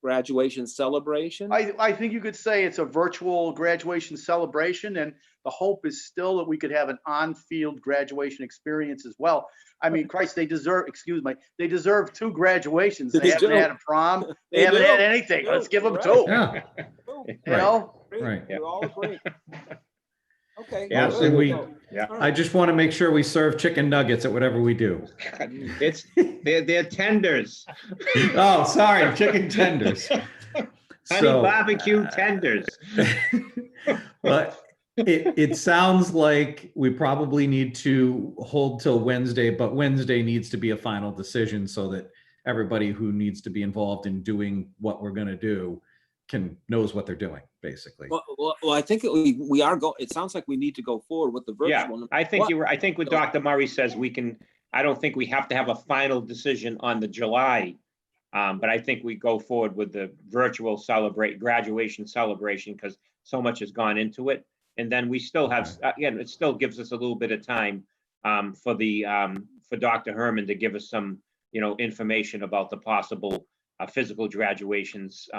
graduation celebration? I think you could say it's a virtual graduation celebration, and the hope is still that we could have an on-field graduation experience as well. I mean, Christ, they deserve 2 graduations. They haven't had a prom. They haven't had anything. Let's give them 2. Yeah. You know? Right. We all agree. Okay. Yeah, Well, and we, Yeah. I just want to make sure we serve chicken nuggets at whatever we do. They're tenders. Oh, sorry, chicken tenders. Honey barbecue tenders. But it sounds like we probably need to hold till Wednesday, but Wednesday needs to be a final decision so that everybody who needs to be involved in doing what we're going to do knows what they're doing, basically. Well, I think we are going. It sounds like we need to go forward with the virtual Yeah, one. I think I think what Dr. Murray says, I don't think we have to have a final decision on the July, but I think we go forward with the virtual graduation celebration, because so much has gone into it. And then we still have, again, it still gives us a little bit of time for Dr. Herman to give us some, information about the possible physical graduations,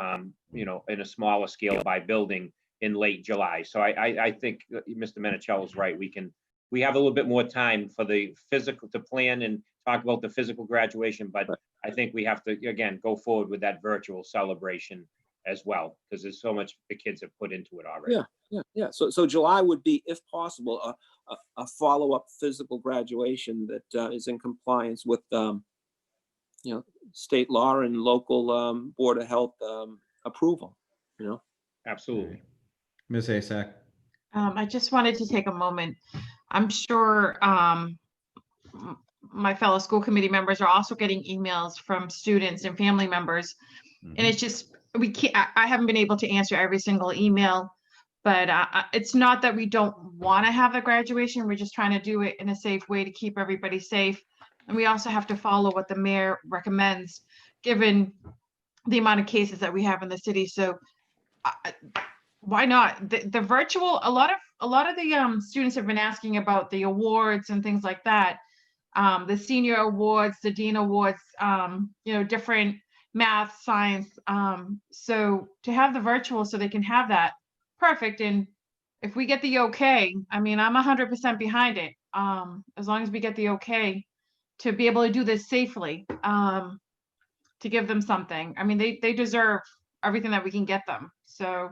you know, in a smaller scale by building in late July. So I think Mr. Minicello is right. We have a little bit more time for the physical to plan and talk about the physical graduation, but I think we have to, again, go forward with that virtual celebration as well, because there's so much the kids have put into it already. Yeah. So July would be, if possible, a follow-up physical graduation that is in compliance with, state law and local Board of Health approval, Absolutely. Ms. Asak. I just wanted to take a moment. I'm sure my fellow school committee members are also getting emails from students and family members. And it's just, I haven't been able to answer every single email, but it's not that we don't want to have a graduation. We're just trying to do it in a safe way to keep everybody safe. And we also have to follow what the mayor recommends, given the amount of cases that we have in the city. So why not? The virtual, a lot of the students have been asking about the awards and things like that. The senior awards, the dean awards, different math, science. So to have the virtual so they can have that, perfect. And if we get the okay, I mean, I'm 100% behind it. As long as we get the okay to be able to do this safely, to give them something. I mean, they deserve everything that we can get them. So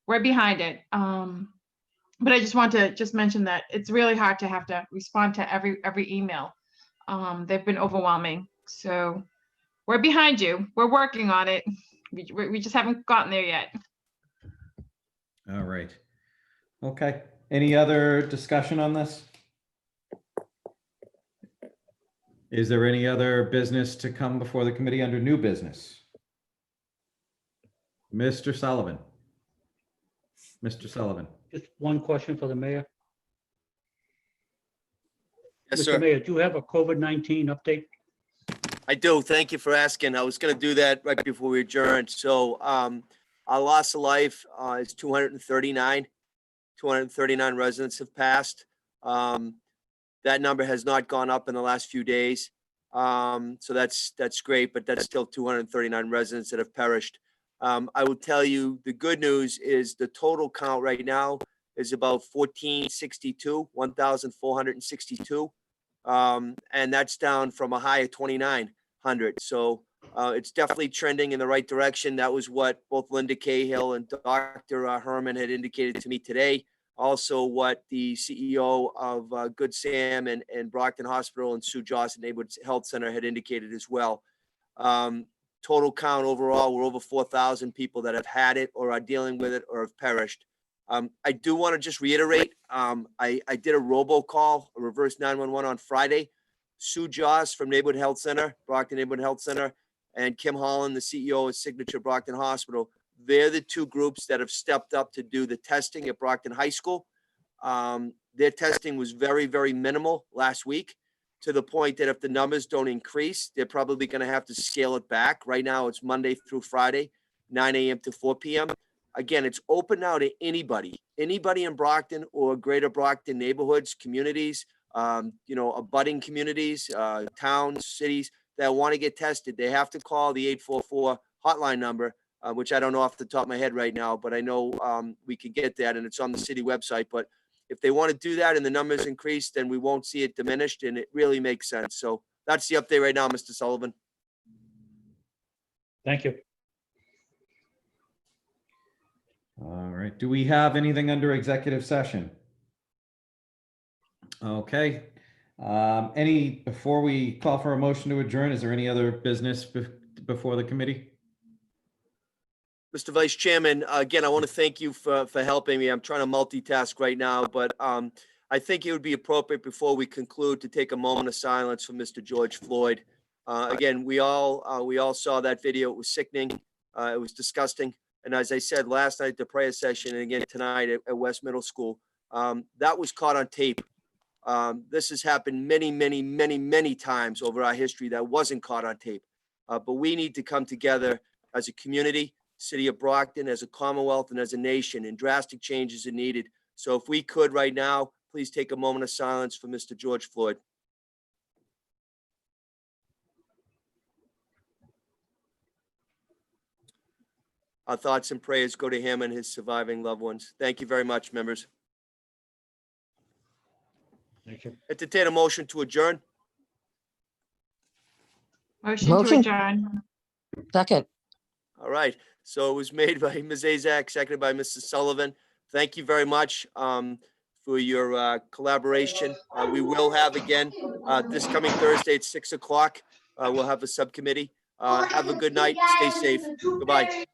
we're behind it. But I just want to mention that it's really hard to have to respond to every email. They've been overwhelming. So we're behind you. We're working on it. We just haven't gotten there yet. All right. Okay. Any other discussion on this? Is there any other business to come before the committee under new business? Mr. Sullivan. Mr. Sullivan. Just one question for the mayor. Yes, Mr. sir. Mayor, do you have a COVID-19 update? I do. Thank you for asking. I was going to do that right before we adjourned. So our loss of life is 239. 239 residents have passed. That number has not gone up in the last few days. So that's great, but that's still 239 residents that have perished. I will tell you, the good news is the total count right now is about 1,462. And that's down from a high of 2,900. So it's definitely trending in the right direction. That was what both Linda Cahill and Dr. Herman had indicated to me today. Also what the CEO of Good Sam and Brockton Hospital and Sue Johnson Neighborhood Health Center had indicated as well. Total count overall, we're over 4,000 people that have had it or are dealing with it or have perished. I do want to just reiterate, I did a robocall, a reverse 911 on Friday. Sue Joss from Neighborhood Health Center, Brockton Neighborhood Health Center, and Kim Holland, the CEO of Signature Brockton Hospital. They're the two groups that have stepped up to do the testing at Brockton High School. Their testing was very, very minimal last week, to the point that if the numbers don't increase, they're probably going to have to scale it back. Right now, it's Monday through Friday, 9 a.m. to 4 p.m. Again, it's open now to anybody in Brockton or greater Brockton neighborhoods, communities, abutting communities, towns, cities that want to get tested. They have to call the 844 hotline number, which I don't know off the top of my head right now, but I know we could get that and it's on the city website. But if they want to do that and the numbers increase, then we won't see it diminished, and it really makes sense. So that's the update right now, Mr. Sullivan. Thank you. All right. Do we have anything under executive session? Okay. Before we call for a motion to adjourn, is there any other business before the committee? Mr. Vice Chairman, again, I want to thank you for helping me. I'm trying to multitask right now, but I think it would be appropriate before we conclude to take a moment of silence for Mr. George Floyd. Again, we all saw that video. It was sickening. It was disgusting. And as I said last night at the prayer session, and again tonight at West Middle School, that was caught on tape. This has happened many, many, many, many times over our history that wasn't caught on tape. But we need to come together as a community, City of Brockton, as a Commonwealth, and as a nation, and drastic changes are needed. So if we could right now, please take a moment of silence for Mr. George Floyd. Our thoughts and prayers go to him and his surviving loved ones. Thank you very much, members. Thank you. Entertain a motion to adjourn. Motion to Motion. adjourn. Second. All right. So it was made by Ms. Azak, seconded by Mrs. Sullivan. Thank you very much for your collaboration. We will have again this coming Thursday at 6 o'clock. We'll have a subcommittee. Have a good night. Stay safe. Goodbye.